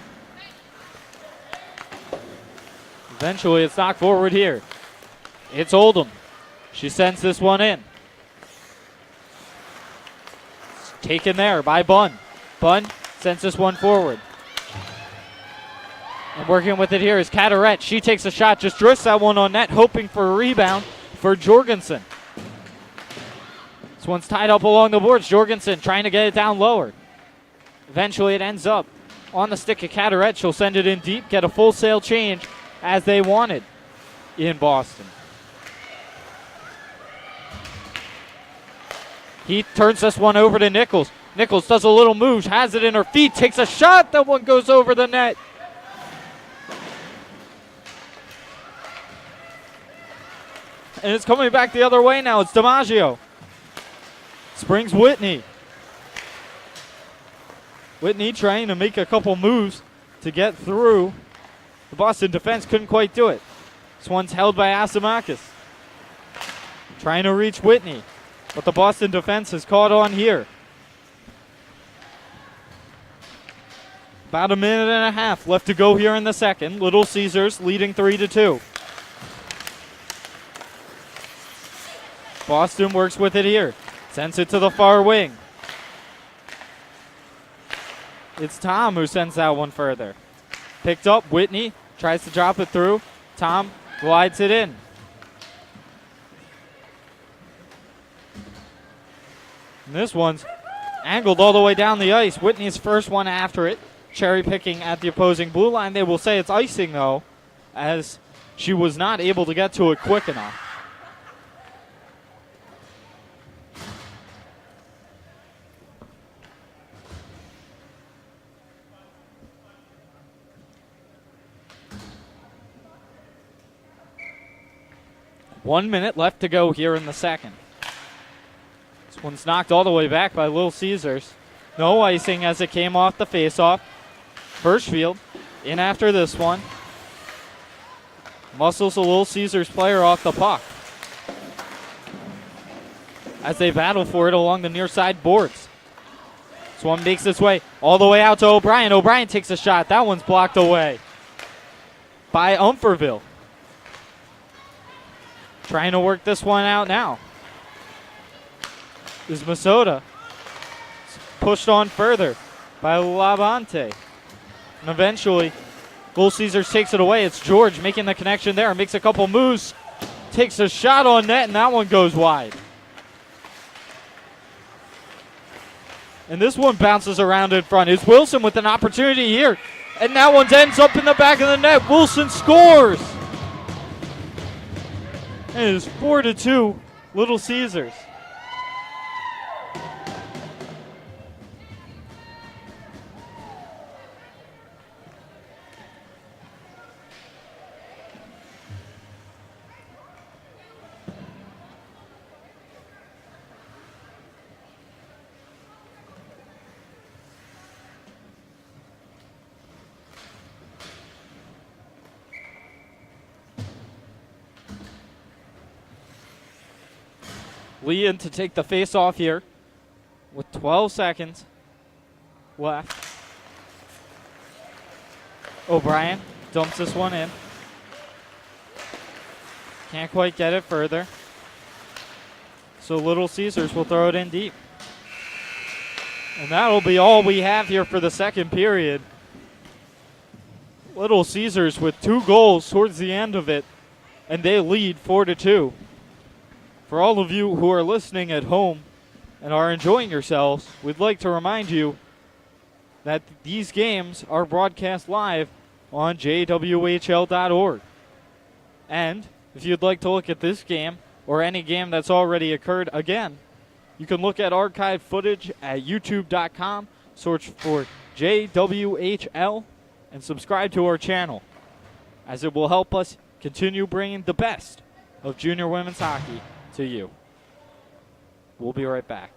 Eventually, it's knocked forward here. It's Oldham. She sends this one in. It's taken there by Bunn. Bunn sends this one forward. And working with it here is Cadorette. She takes a shot, just drifts that one on net, hoping for a rebound for Jorgensen. This one's tied up along the boards. Jorgensen trying to get it down lower. Eventually, it ends up on the stick of Cadorette. She'll send it in deep, get a full sail change as they wanted in Boston. He turns this one over to Nichols. Nichols does a little move, has it in her feet, takes a shot. That one goes over the net. And it's coming back the other way now. It's DiMaggio. Springs Whitney. Whitney trying to make a couple moves to get through. The Boston defense couldn't quite do it. This one's held by Asimakis. Trying to reach Whitney. But the Boston defense has caught on here. About a minute and a half left to go here in the second. Little Caesars leading 3-2. Boston works with it here. Sends it to the far wing. It's Tom who sends that one further. Picked up. Whitney tries to drop it through. Tom glides it in. And this one's angled all the way down the ice. Whitney's first one after it. Cherry picking at the opposing blue line. They will say it's icing, though, as she was not able to get to it quick enough. One minute left to go here in the second. This one's knocked all the way back by Little Caesars. No icing as it came off the faceoff. Hirschfield in after this one. Muscles a Little Caesars player off the puck as they battle for it along the near side boards. This one makes its way all the way out to O'Brien. O'Brien takes a shot. That one's blocked away by Umferville. Trying to work this one out now. is Masota. It's pushed on further by Labonte. And eventually, Little Caesars takes it away. It's George making the connection there. Makes a couple moves. Takes a shot on net, and that one goes wide. And this one bounces around in front. It's Wilson with an opportunity here. And that one ends up in the back of the net. Wilson scores. And it is 4-2, Little Caesars. Leon to take the face off here with 12 seconds left. O'Brien dumps this one in. Can't quite get it further. So Little Caesars will throw it in deep. And that'll be all we have here for the second period. Little Caesars with 2 goals towards the end of it, and they lead 4-2. For all of you who are listening at home and are enjoying yourselves, we'd like to remind you that these games are broadcast live on JWHL.org. And if you'd like to look at this game or any game that's already occurred again, you can look at archived footage at youtube.com, search for JWHL, and subscribe to our channel, as it will help us continue bringing the best of junior women's hockey to you. We'll be right back.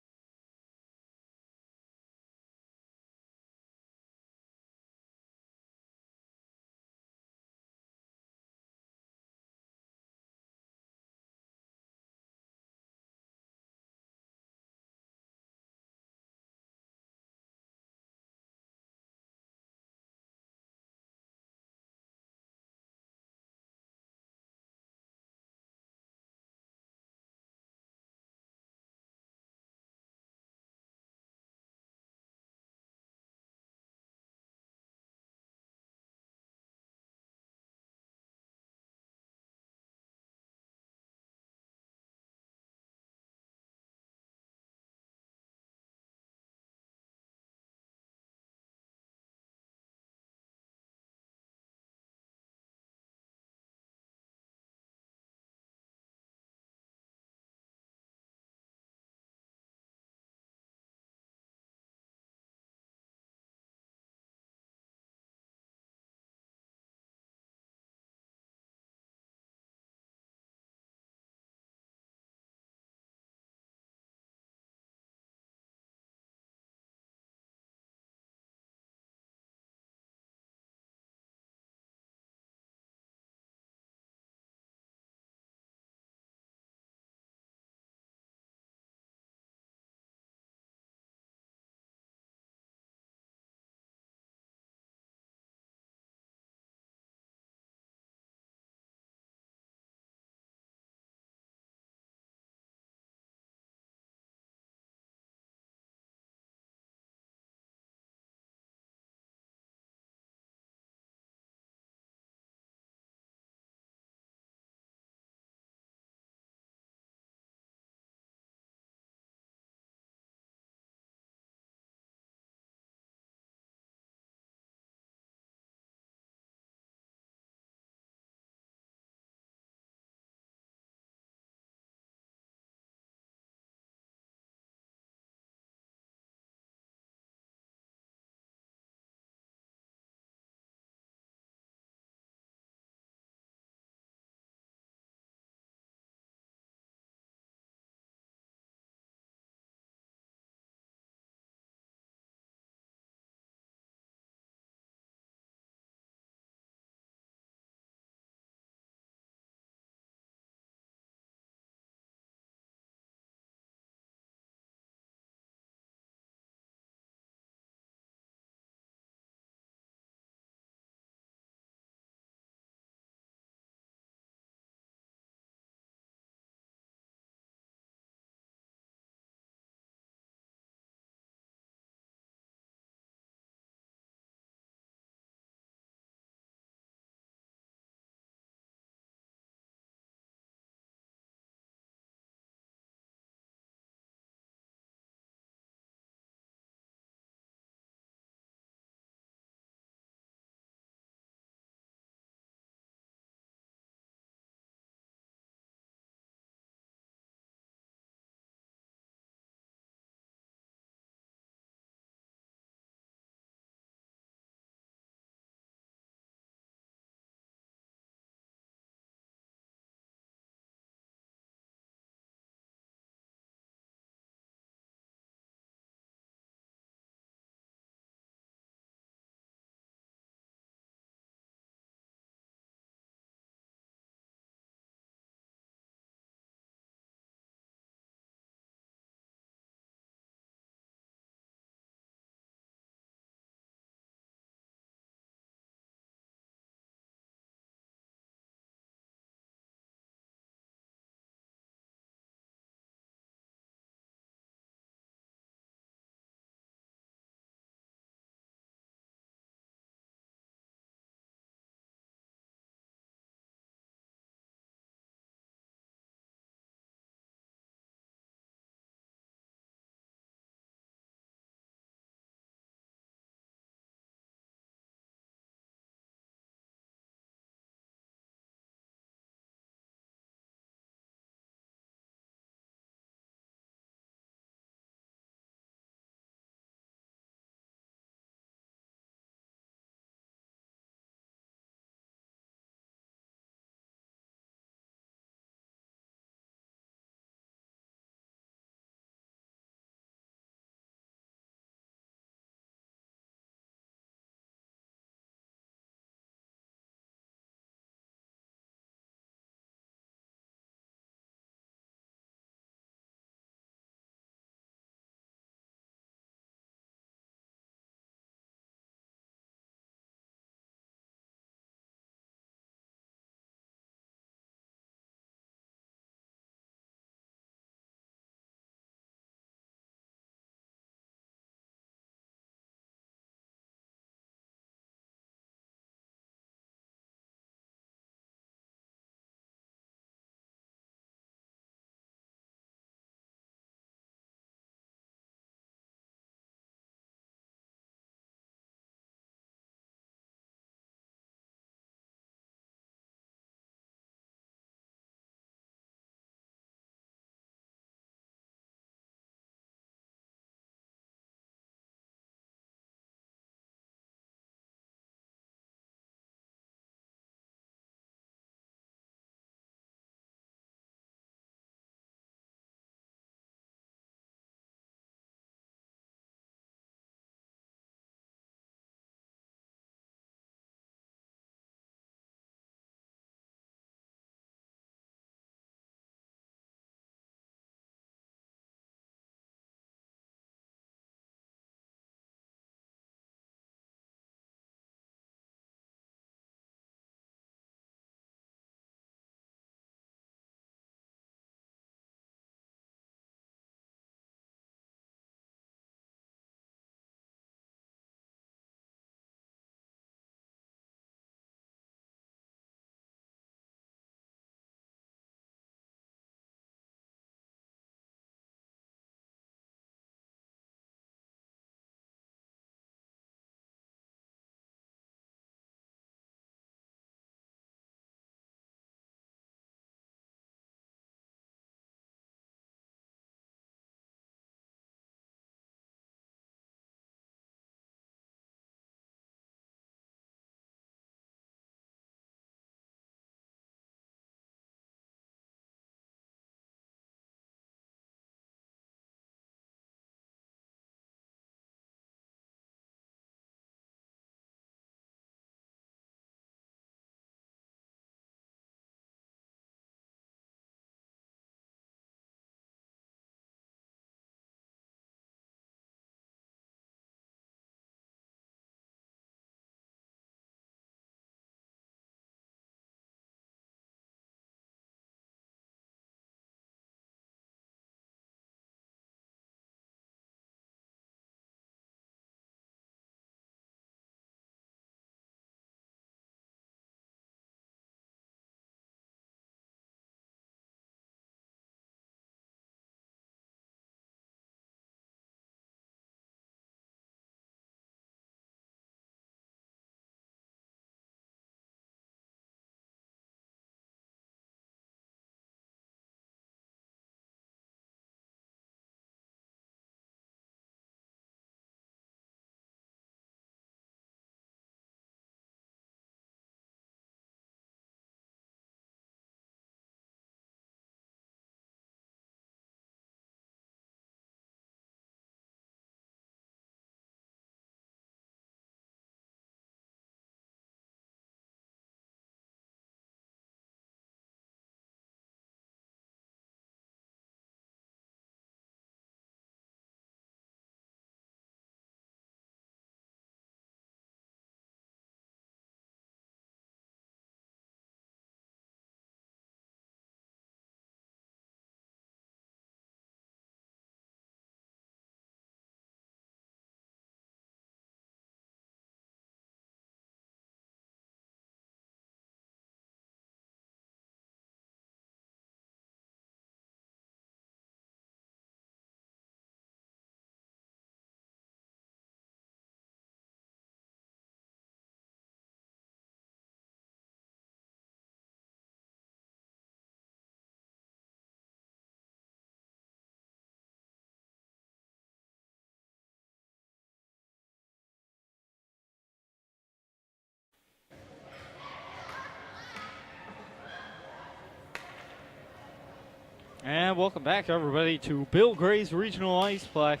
And welcome back, everybody, to Bill Gray's Regional Iceplex.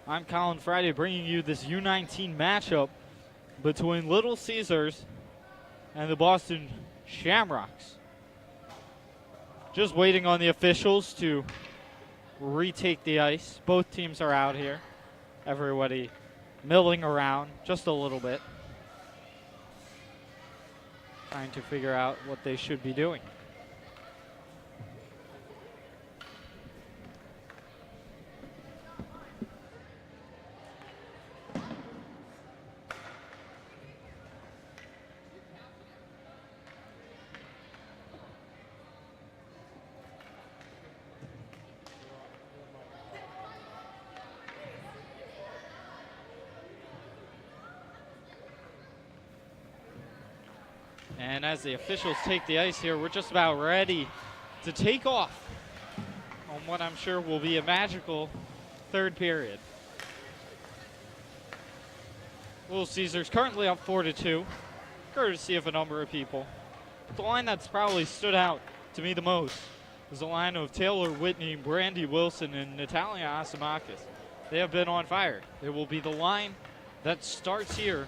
I'm Colin Friday, bringing you this U-19 matchup between Little Caesars and the Boston Shamrocks. Just waiting on the officials to retake the ice. Both teams are out here. Everybody milling around just a little bit, trying to figure out what they should be doing. And as the officials take the ice here, we're just about ready to take off on what I'm sure will be a magical third period. Little Caesars currently up 4-2, courtesy of a number of people. But the line that's probably stood out to me the most is the line of Taylor Whitney, Brandy Wilson, and Natalia Asimakis. They have been on fire. It will be the line that starts here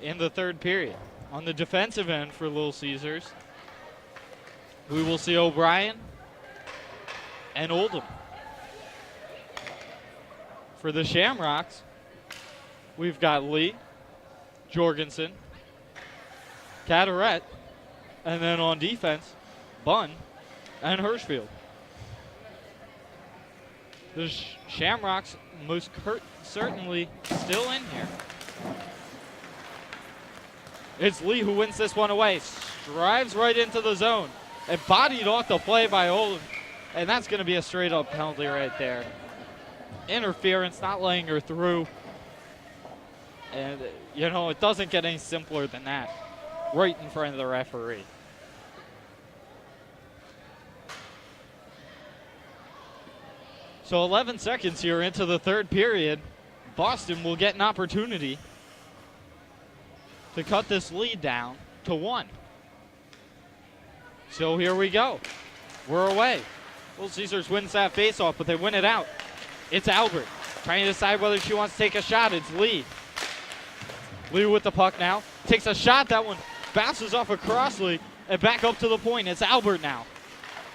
in the third period. On the defensive end for Little Caesars, we will see O'Brien and Oldham. For the Shamrocks, we've got Lee, Jorgensen, Caderet, and then on defense, Bunn and Hirschfield. The Shamrocks most certainly still in here. It's Lee who wins this one away. Drives right into the zone. And bodied off the play by Oldham. And that's going to be a straight-up penalty right there. Interference, not letting her through. And, you know, it doesn't get any simpler than that. Right in front of the referee. So 11 seconds here into the third period. Boston will get an opportunity to cut this lead down to 1. So here we go. We're away. Little Caesars wins that faceoff, but they win it out. It's Albert trying to decide whether she wants to take a shot. It's Lee. Lee with the puck now. Takes a shot. That one bounces off a crosslee and back up to the point. It's Albert now.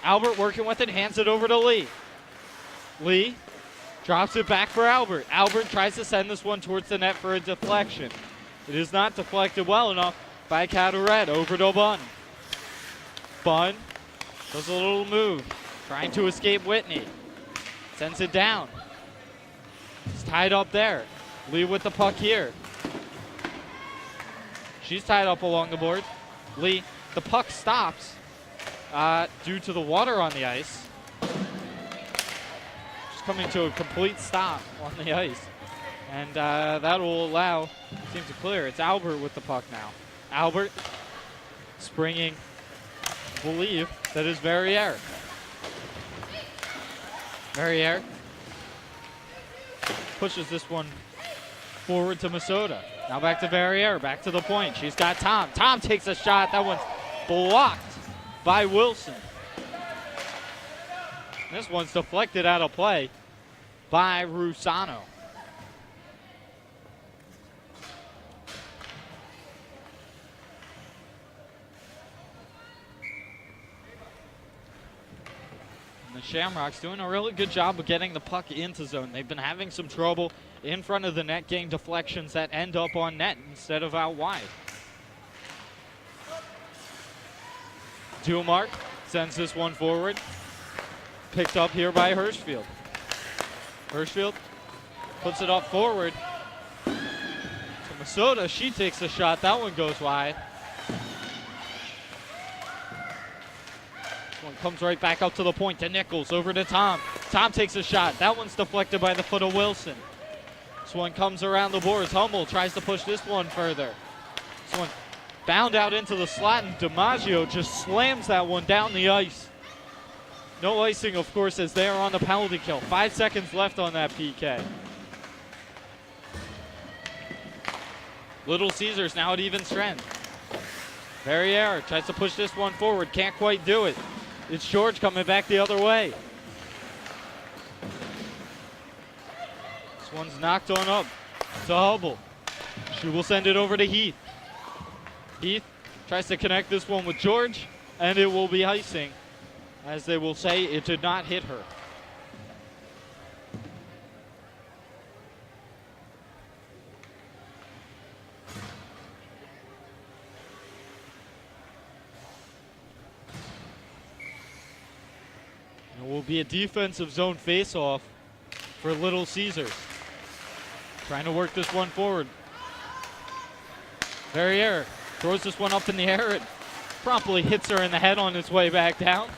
Albert working with it, hands it over to Lee. Lee drops it back for Albert. Albert tries to send this one towards the net for a deflection. It is not deflected well enough by Caderet. Over to Bunn. Bunn does a little move, trying to escape Whitney. Sends it down. It's tied up there. Lee with the puck here. She's tied up along the board. Lee, the puck stops due to the water on the ice. Just coming to a complete stop on the ice. And that will allow team to clear. It's Albert with the puck now. Albert springing, believe that is Verrier. Verrier pushes this one forward to Masota. Now back to Verrier, back to the point. She's got Tom. Tom takes a shot. That one's blocked by Wilson. This one's deflected out of play by Rusano. The Shamrocks doing a really good job of getting the puck into zone. They've been having some trouble in front of the net, getting deflections that end up on net instead of out wide. Dumark sends this one forward. Picked up here by Hirschfield. Hirschfield puts it up forward to Masota. She takes a shot. That one goes wide. One comes right back up to the point to Nichols, over to Tom. Tom takes a shot. That one's deflected by the foot of Wilson. This one comes around the boards. Hummel tries to push this one further. This one bound out into the slot, and DiMaggio just slams that one down the ice. No icing, of course, as they are on the penalty kill. 5 seconds left on that PK. Little Caesars now at even strength. Verrier tries to push this one forward. Can't quite do it. It's George coming back the other way. This one's knocked on up to Hubble. She will send it over to Heath. Heath tries to connect this one with George, and it will be icing. As they will say, it did not hit her. It will be a defensive zone face-off for Little Caesars. Trying to work this one forward. Verrier throws this one up in the air. It promptly hits her in the head on its way back down.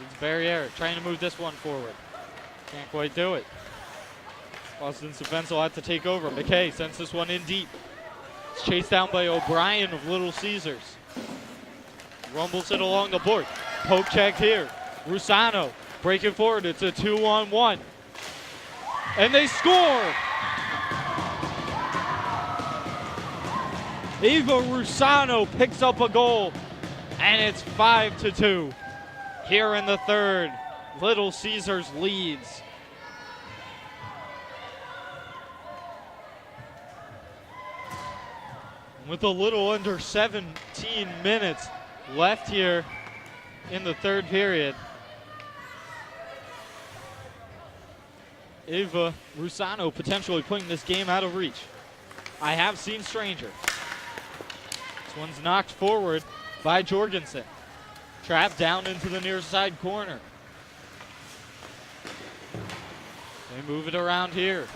It's Verrier trying to move this one forward. Can't quite do it. Boston's defense will have to take over. McKay sends this one in deep. It's chased down by O'Brien of Little Caesars. Rumbles it along the board. Poke check here. Rusano breaking forward. It's a 2-on-1. And they score! Eva Rusano picks up a goal. And it's 5-2. Here in the third, Little Caesars leads. With a little under 17 minutes left here in the third period, Eva Rusano potentially putting this game out of reach. I have seen stranger. This one's knocked forward by Jorgensen. Trapped down into the near side corner. They move it around here.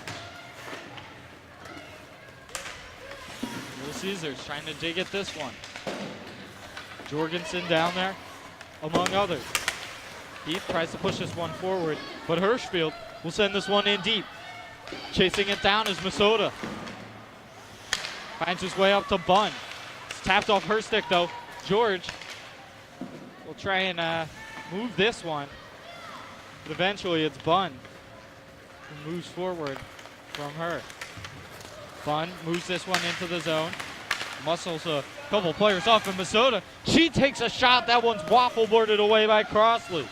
Little Caesars trying to dig at this one. Jorgensen down there, among others. Heath tries to push this one forward, but Hirschfield will send this one in deep. Chasing it down is Masota. Finds his way up to Bunn. It's tapped off her stick though. George will try and move this one, but eventually it's Bunn who moves forward from her. Bunn moves this one into the zone. Muscles a couple players off, and Masota, she takes a shot. That one's waffle boarded away by Crossley.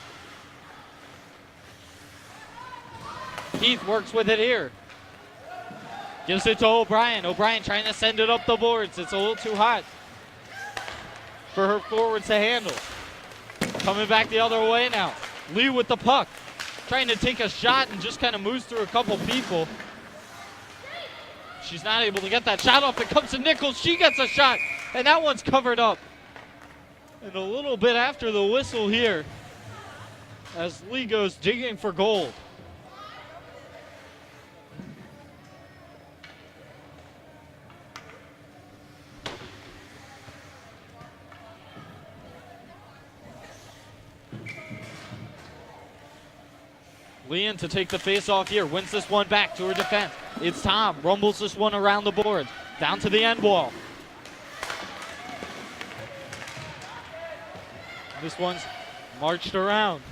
Heath works with it here. Gives it to O'Brien. O'Brien trying to send it up the boards. It's a little too hot for her forwards to handle. Coming back the other way now. Lee with the puck. Trying to take a shot and just kind of moves through a couple people. She's not able to get that shot off. It comes to Nichols. She gets a shot, and that one's covered up. And a little bit after the whistle here, as Lee goes digging for gold. Leon to take the face off here. Wins this one back to her defense. It's Tom. Rumbles this one around the boards. Down to the end wall. This one's marched around.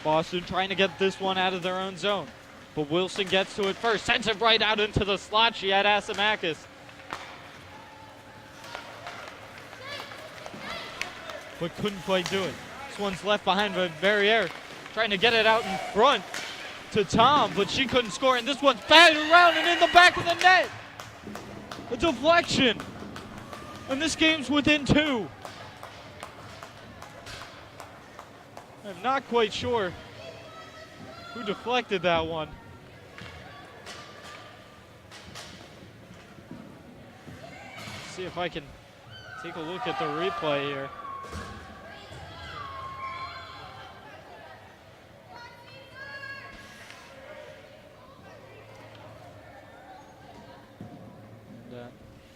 Boston trying to get this one out of their own zone. But Wilson gets to it first. Sends it right out into the slot. She had Asimakis. But couldn't quite do it. This one's left behind by Verrier. Trying to get it out in front to Tom, but she couldn't score. And this one's batted around and in the back of the net. A deflection. And this game's within 2. I'm not quite sure who deflected that one. Let's see if I can take a look at the replay here.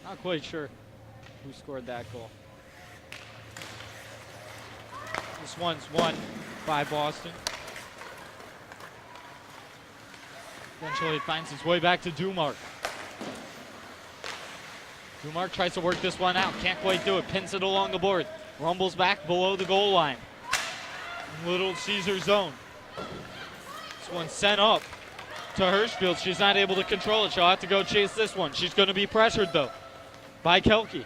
Not quite sure who scored that goal. This one's won by Boston. Eventually it finds its way back to Dumark. Dumark tries to work this one out. Can't quite do it. Pins it along the board. Rumbles back below the goal line. Little Caesar zone. This one sent up to Hirschfield. She's not able to control it. She'll have to go chase this one. She's going to be pressured, though, by Kelke.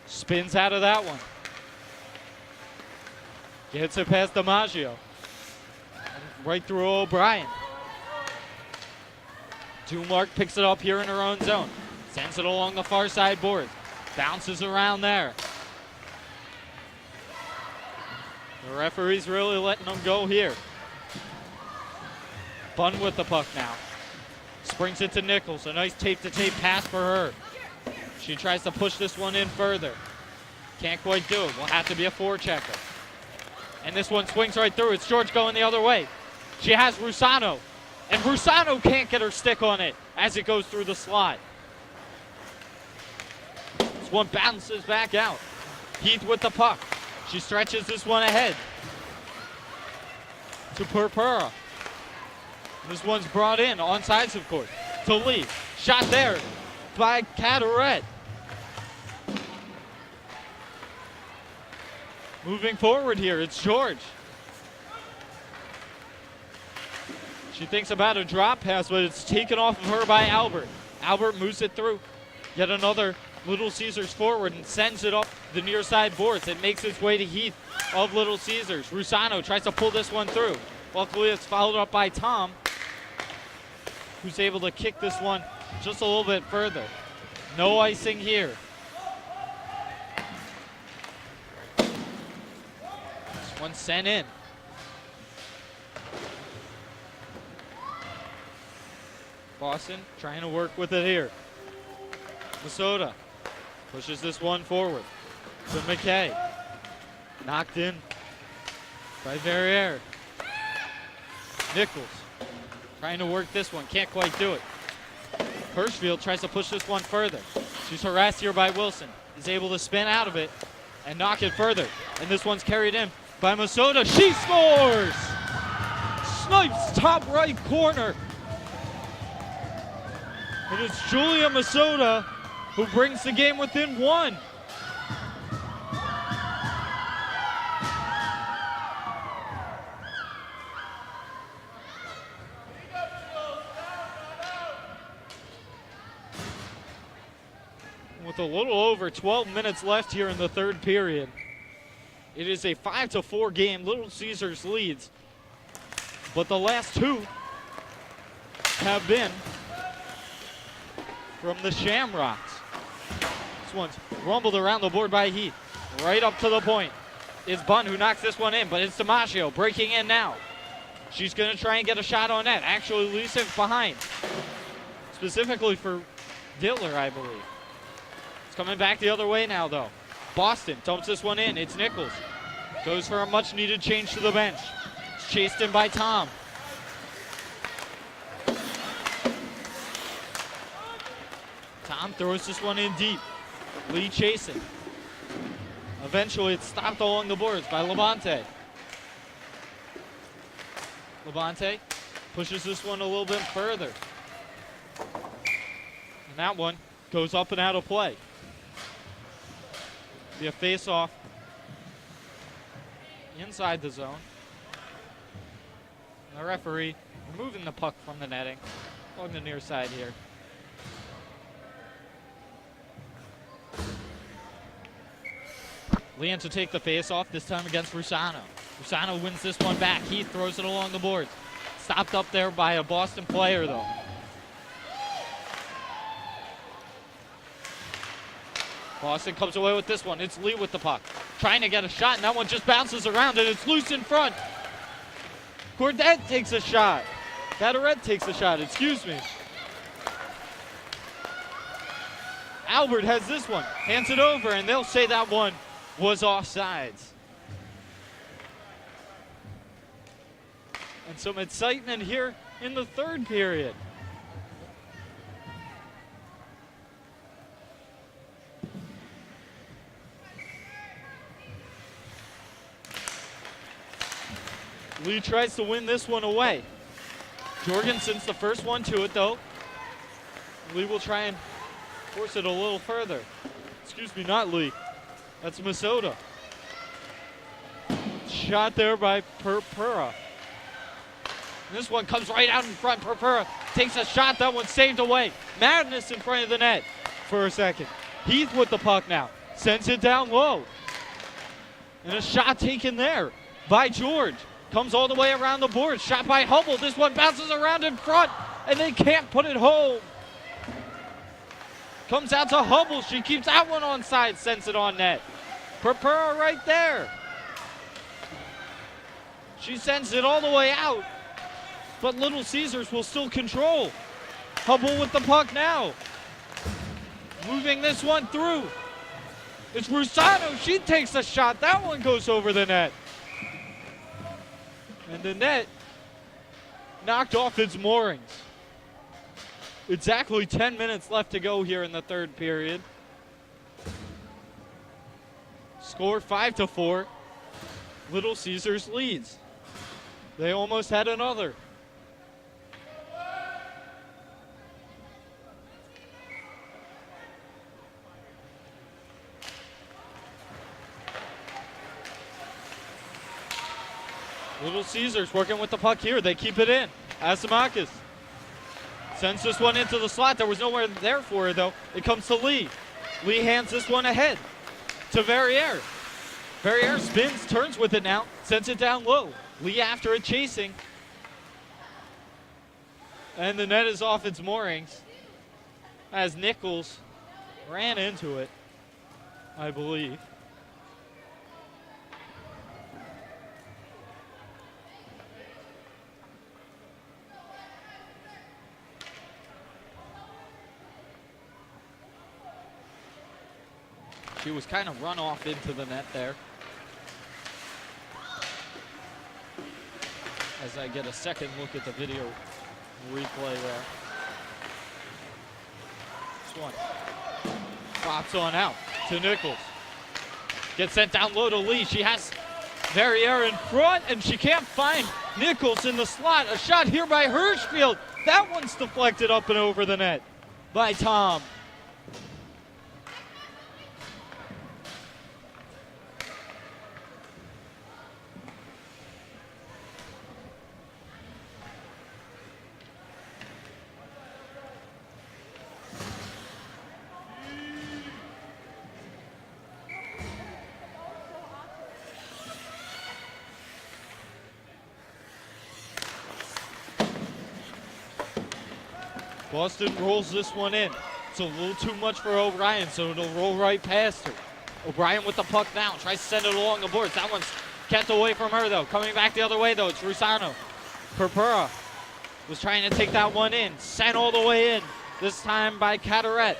Spins out of that one. Gets it past DiMaggio. Right through O'Brien. Dumark picks it up here in her own zone. Sends it along the far side board. Bounces around there. The referee's really letting them go here. Bunn with the puck now. Springs it to Nichols. A nice tape-to-tape pass for her. She tries to push this one in further. Can't quite do it. Will have to be a forechecker. And this one swings right through. It's George going the other way. She has Rusano. And Rusano can't get her stick on it as it goes through the slot. This one bounces back out. Heath with the puck. She stretches this one ahead to Purpura. This one's brought in on sides, of course, to Lee. Shot there by Cataret. Moving forward here, it's George. She thinks about a drop pass, but it's taken off of her by Albert. Albert moves it through. Yet another Little Caesars forward and sends it up the near side boards. It makes its way to Heath of Little Caesars. Rusano tries to pull this one through. Luckily, it's followed up by Tom, who's able to kick this one just a little bit further. No icing here. This one sent in. Boston trying to work with it here. Minnesota pushes this one forward to McKay. Knocked in by Verrier. Nichols trying to work this one. Can't quite do it. Hirschfield tries to push this one further. She's harassed here by Wilson. Is able to spin out of it and knock it further. And this one's carried in by Minnesota. She scores! Snipes top right corner. And it's Julia Minnesota who brings the game within one. With a little over 12 minutes left here in the third period, it is a 5-4 game. Little Caesars leads, but the last two have been from the Shamrocks. This one's rumbled around the board by Heath. Right up to the point is Bunn, who knocks this one in, but it's DiMaggio breaking in now. She's going to try and get a shot on net. Actually, Leeson behind, specifically for Dittler, I believe. It's coming back the other way now, though. Boston dumps this one in. It's Nichols. Goes for a much-needed change to the bench. It's chased in by Tom. Tom throws this one in deep. Lee chasing. Eventually, it's stopped along the boards by Labonte. Labonte pushes this one a little bit further. And that one goes up and out of play. Be a face-off inside the zone. And the referee removing the puck from the netting along the near side here. Leon to take the face-off, this time against Rusano. Rusano wins this one back. Heath throws it along the boards. Stopped up there by a Boston player, though. Boston comes away with this one. It's Lee with the puck. Trying to get a shot, and that one just bounces around, and it's loose in front. Cordet takes a shot. Cataret takes a shot, excuse me. Albert has this one. Hands it over, and they'll say that one was offsides. And some excitement here in the third period. Lee tries to win this one away. Jorgensen's the first one to it, though. Lee will try and force it a little further. Excuse me, not Lee. That's Minnesota. Shot there by Purpura. This one comes right out in front. Purpura takes a shot. That one saved away. Madness in front of the net for a second. Heath with the puck now. Sends it down low. And a shot taken there by George. Comes all the way around the board. Shot by Hubble. This one bounces around in front. And they can't put it home. Comes out to Hubble. She keeps that one on side. Sends it on net. Purpura right there. She sends it all the way out. But Little Caesars will still control. Hubble with the puck now. Moving this one through. It's Rusano. She takes a shot. That one goes over the net. And the net knocked off its moorings. Exactly 10 minutes left to go here in the third period. Score 5-4. Little Caesars leads. They almost had another. Little Caesars working with the puck here. They keep it in. Asimakis sends this one into the slot. There was nowhere there for her, though. It comes to Lee. Lee hands this one ahead to Verrier. Verrier spins, turns with it now, sends it down low. Lee after it, chasing. And the net is off its moorings as Nichols ran into it, I believe. She was kind of run off into the net there. As I get a second look at the video replay there. This one pops on out to Nichols. Gets sent down low to Lee. She has Verrier in front, and she can't find Nichols in the slot. A shot here by Hirschfield. That one's deflected up and over the net by Tom. Boston rolls this one in. It's a little too much for O'Brien, so it'll roll right past her. O'Brien with the puck now, tries to send it along the boards. That one's kept away from her, though. Coming back the other way, though, it's Rusano. Purpura was trying to take that one in. Sent all the way in, this time by Cataret.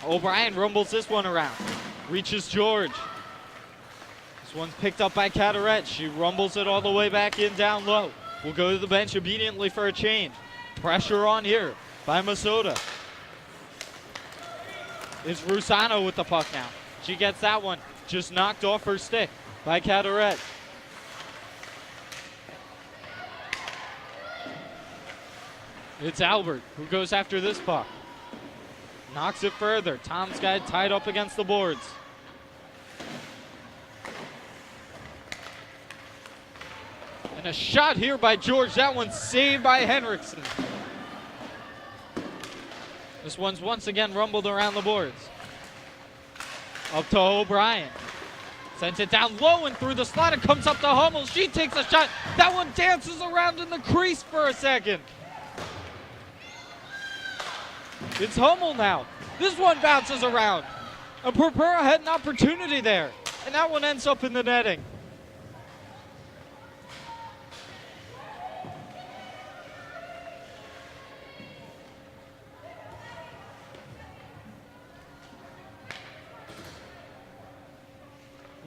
O'Brien rumbles this one around. Reaches George. This one's picked up by Cataret. She rumbles it all the way back in down low. Will go to the bench obediently for a change. Pressure on here by Masota. It's Rusano with the puck now. She gets that one just knocked off her stick by Cataret. It's Albert who goes after this puck. Knocks it further. Tom's guy tied up against the boards. And a shot here by George. That one's saved by Henriksen. This one's once again rumbled around the boards. Up to O'Brien. Sends it down low and through the slot. It comes up to Hummel. She takes a shot. That one dances around in the crease for a second. It's Hummel now. This one bounces around. And Purpura had an opportunity there. And that one ends up in the netting.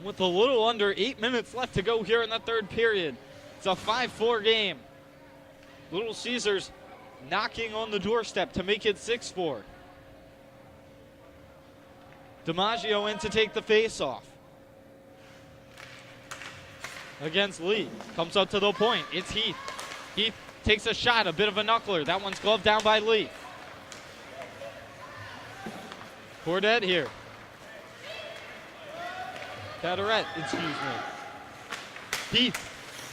With a little under 8 minutes left to go here in the third period. It's a 5-4 game. Little Caesars knocking on the doorstep to make it 6-4. DiMaggio in to take the face-off. Against Lee. Comes up to the point. It's Heath. Heath takes a shot, a bit of a knuckler. That one's gloved down by Lee. Cordet here. Cataret, excuse me. Heath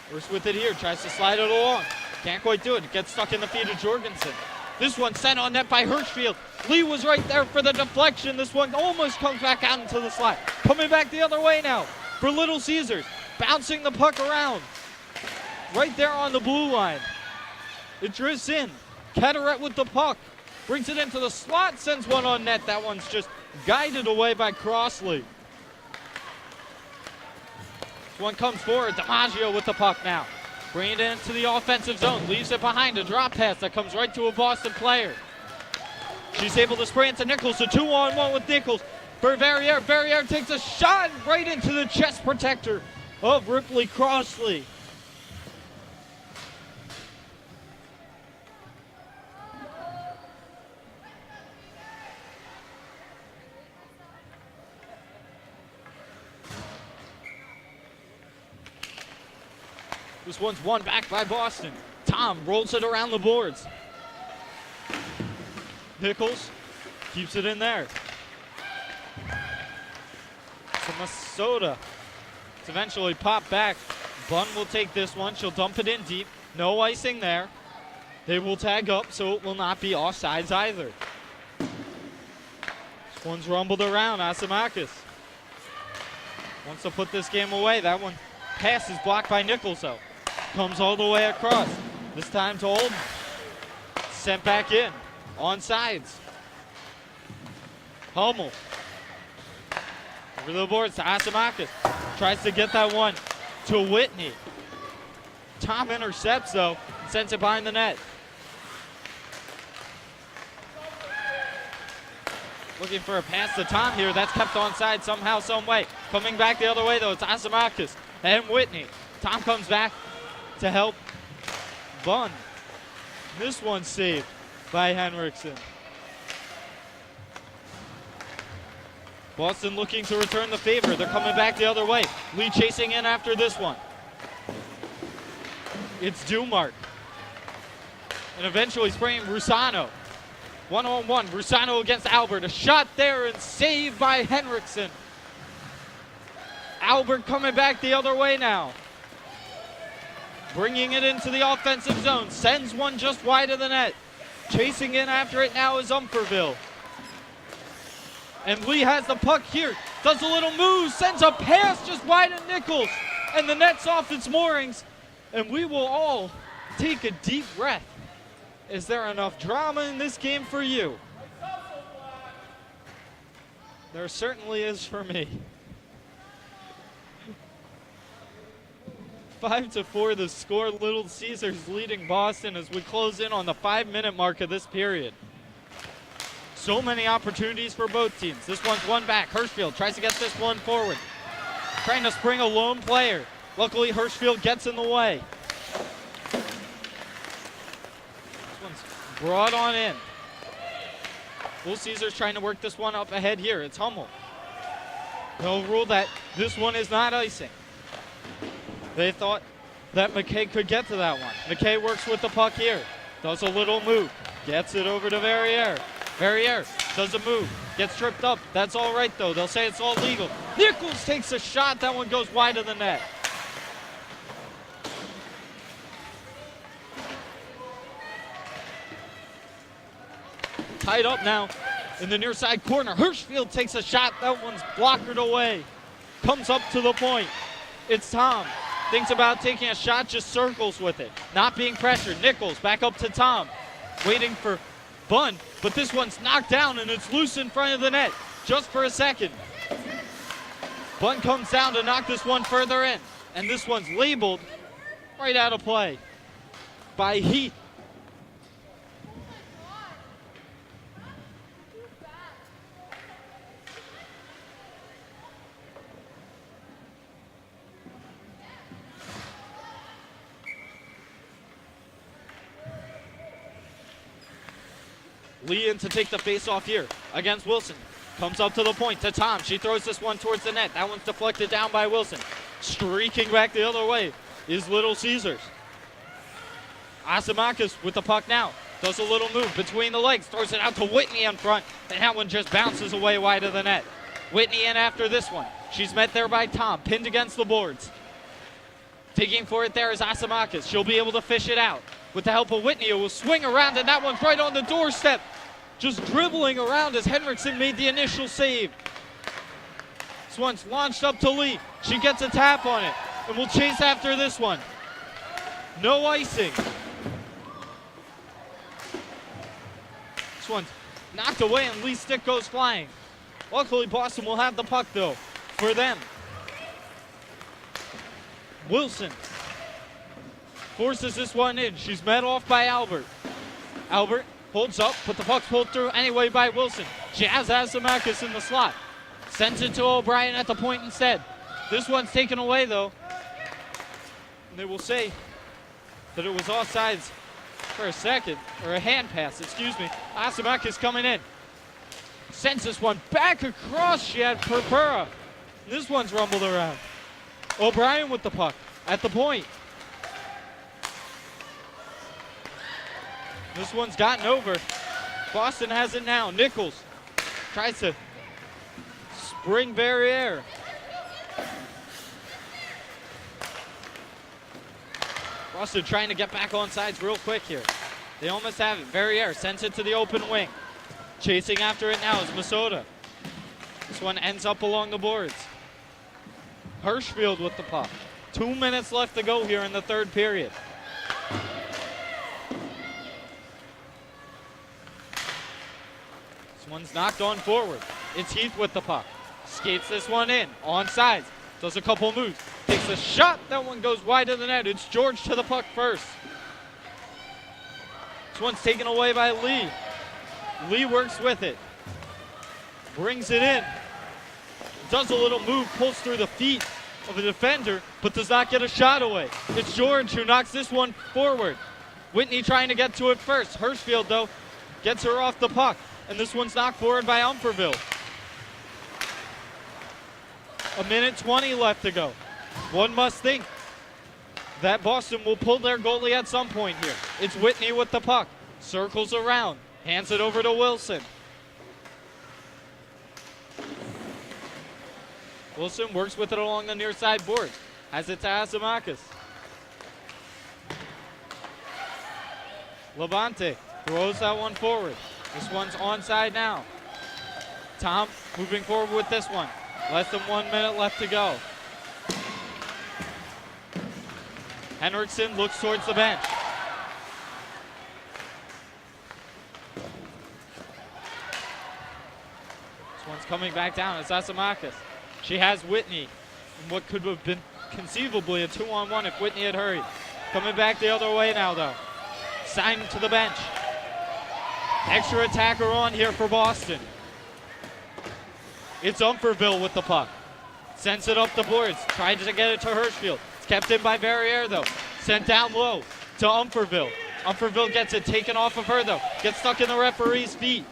First with it here, tries to slide it along. Can't quite do it. It gets stuck in the feet of Jorgensen. This one sent on net by Hirschfield. Lee was right there for the deflection. This one almost comes back out into the slot. Coming back the other way now for Little Caesars. Bouncing the puck around. Right there on the blue line. It drifts in. Ketteret with the puck. Brings it into the slot, sends one on net. That one's just guided away by Crossley. This one comes forward. DiMaggio with the puck now. Bringing it into the offensive zone. Leaves it behind. A drop pass that comes right to a Boston player. She's able to spray into Nichols. A 2-on-1 with Nichols. For Verrier. Verrier takes a shot right into the chest protector of Ripley Crossley. This one's won back by Boston. Tom rolls it around the boards. Nichols keeps it in there. To Masota. It's eventually popped back. Bunn will take this one. She'll dump it in deep. No icing there. They will tag up, so it will not be offsides either. This one's rumbled around. Asimakis wants to put this game away. That one pass is blocked by Nichols, though. Comes all the way across. This time to Olden. Sent back in. On sides. Hummel. Over the boards to Asimakis. Tries to get that one to Whitney. Tom intercepts, though. Sends it behind the net. Looking for a pass to Tom here. That's kept onside somehow, some way. Coming back the other way, though. It's Asimakis and Whitney. Tom comes back to help Bunn. This one saved by Henriksen. Boston looking to return the favor. They're coming back the other way. Lee chasing in after this one. It's Dumark. And eventually spraying Rusano. 1-on-1. Rusano against Albert. A shot there and saved by Henriksen. Albert coming back the other way now. Bringing it into the offensive zone. Sends one just wide of the net. Chasing in after it now is Umferville. And Lee has the puck here. Does a little move. Sends a pass just wide of Nichols. And the net's off its moorings. And we will all take a deep breath. Is there enough drama in this game for you? There certainly is for me. 5-4 the score. Little Caesars leading Boston as we close in on the 5-minute mark of this period. So many opportunities for both teams. This one's one back. Hirschfield tries to get this one forward. Trying to spring a lone player. Luckily, Hirschfield gets in the way. This one's brought on in. Little Caesars trying to work this one up ahead here. It's Hummel. They'll rule that this one is not icing. They thought that McKay could get to that one. McKay works with the puck here. Does a little move. Gets it over to Verrier. Verrier does a move. Gets tripped up. That's all right, though. They'll say it's all legal. Nichols takes a shot. That one goes wide of the net. Tied up now in the near side corner. Hirschfield takes a shot. That one's blockered away. Comes up to the point. It's Tom. Thinks about taking a shot, just circles with it. Not being pressured. Nichols back up to Tom. Waiting for Bunn, but this one's knocked down and it's loose in front of the net. Just for a second. Bunn comes down to knock this one further in. And this one's labeled right out of play by Heath. Lee in to take the face-off here against Wilson. Comes up to the point to Tom. She throws this one towards the net. That one's deflected down by Wilson. Streaking back the other way is Little Caesars. Asimakis with the puck now. Does a little move between the legs. Throws it out to Whitney in front. And that one just bounces away wide of the net. Whitney in after this one. She's met there by Tom. Pinned against the boards. Digging for it there is Asimakis. She'll be able to fish it out. With the help of Whitney, it will swing around, and that one's right on the doorstep. Just dribbling around as Henriksen made the initial save. This one's launched up to Lee. She gets a tap on it, and will chase after this one. No icing. This one's knocked away, and Lee's stick goes flying. Luckily, Boston will have the puck, though, for them. Wilson forces this one in. She's met off by Albert. Albert holds up, but the puck's pulled through anyway by Wilson. She has Asimakis in the slot. Sends it to O'Brien at the point instead. This one's taken away, though. And they will say that it was offsides for a second, or a hand pass, excuse me. Asimakis coming in. Sends this one back across. She had Purpura. This one's rumbled around. O'Brien with the puck at the point. This one's gotten over. Boston has it now. Nichols tries to spring Verrier. Boston trying to get back on sides real quick here. They almost have it. Verrier sends it to the open wing. Chasing after it now is Masota. This one ends up along the boards. Hirschfield with the puck. 2 minutes left to go here in the third period. This one's knocked on forward. It's Heath with the puck. Skates this one in. On sides. Does a couple moves. Takes a shot. That one goes wide of the net. It's George to the puck first. This one's taken away by Lee. Lee works with it. Brings it in. Does a little move. Pulls through the feet of a defender, but does not get a shot away. It's George who knocks this one forward. Whitney trying to get to it first. Hirschfield, though, gets her off the puck. And this one's knocked forward by Umferville. 1:20 left to go. One must think that Boston will pull their goalie at some point here. It's Whitney with the puck. Circles around. Hands it over to Wilson. Wilson works with it along the near side board. Has it to Asimakis. Levante throws that one forward. This one's onside now. Tom moving forward with this one. Less than 1 minute left to go. Henriksen looks towards the bench. This one's coming back down. It's Asimakis. She has Whitney in what could have been conceivably a 2-on-1 if Whitney had hurried. Coming back the other way now, though. Signed to the bench. Extra attacker on here for Boston. It's Umferville with the puck. Sends it up the boards. Tries to get it to Hirschfield. It's kept in by Verrier, though. Sent down low to Umferville. Umferville gets it taken off of her, though. Gets stuck in the referee's feet.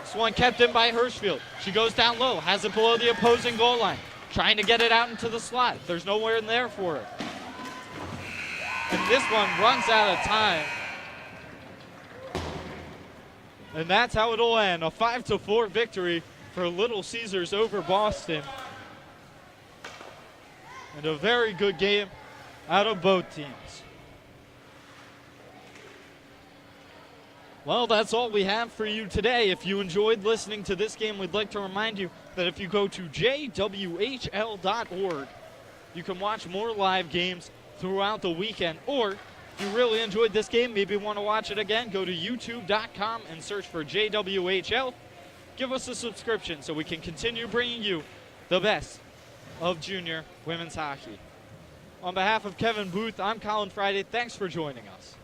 This one kept in by Hirschfield. She goes down low. Has it below the opposing goal line. Trying to get it out into the slot. There's nowhere in there for her. And this one runs out of time. And that's how it'll end. A 5-4 victory for Little Caesars over Boston. And a very good game out of both teams. Well, that's all we have for you today. If you enjoyed listening to this game, we'd like to remind you that if you go to JWHL.org, you can watch more live games throughout the weekend. Or if you really enjoyed this game, maybe want to watch it again, go to youtube.com and search for JWHL. Give us a subscription so we can continue bringing you the best of junior women's hockey. On behalf of Kevin Booth, I'm Colin Friday. Thanks for joining us.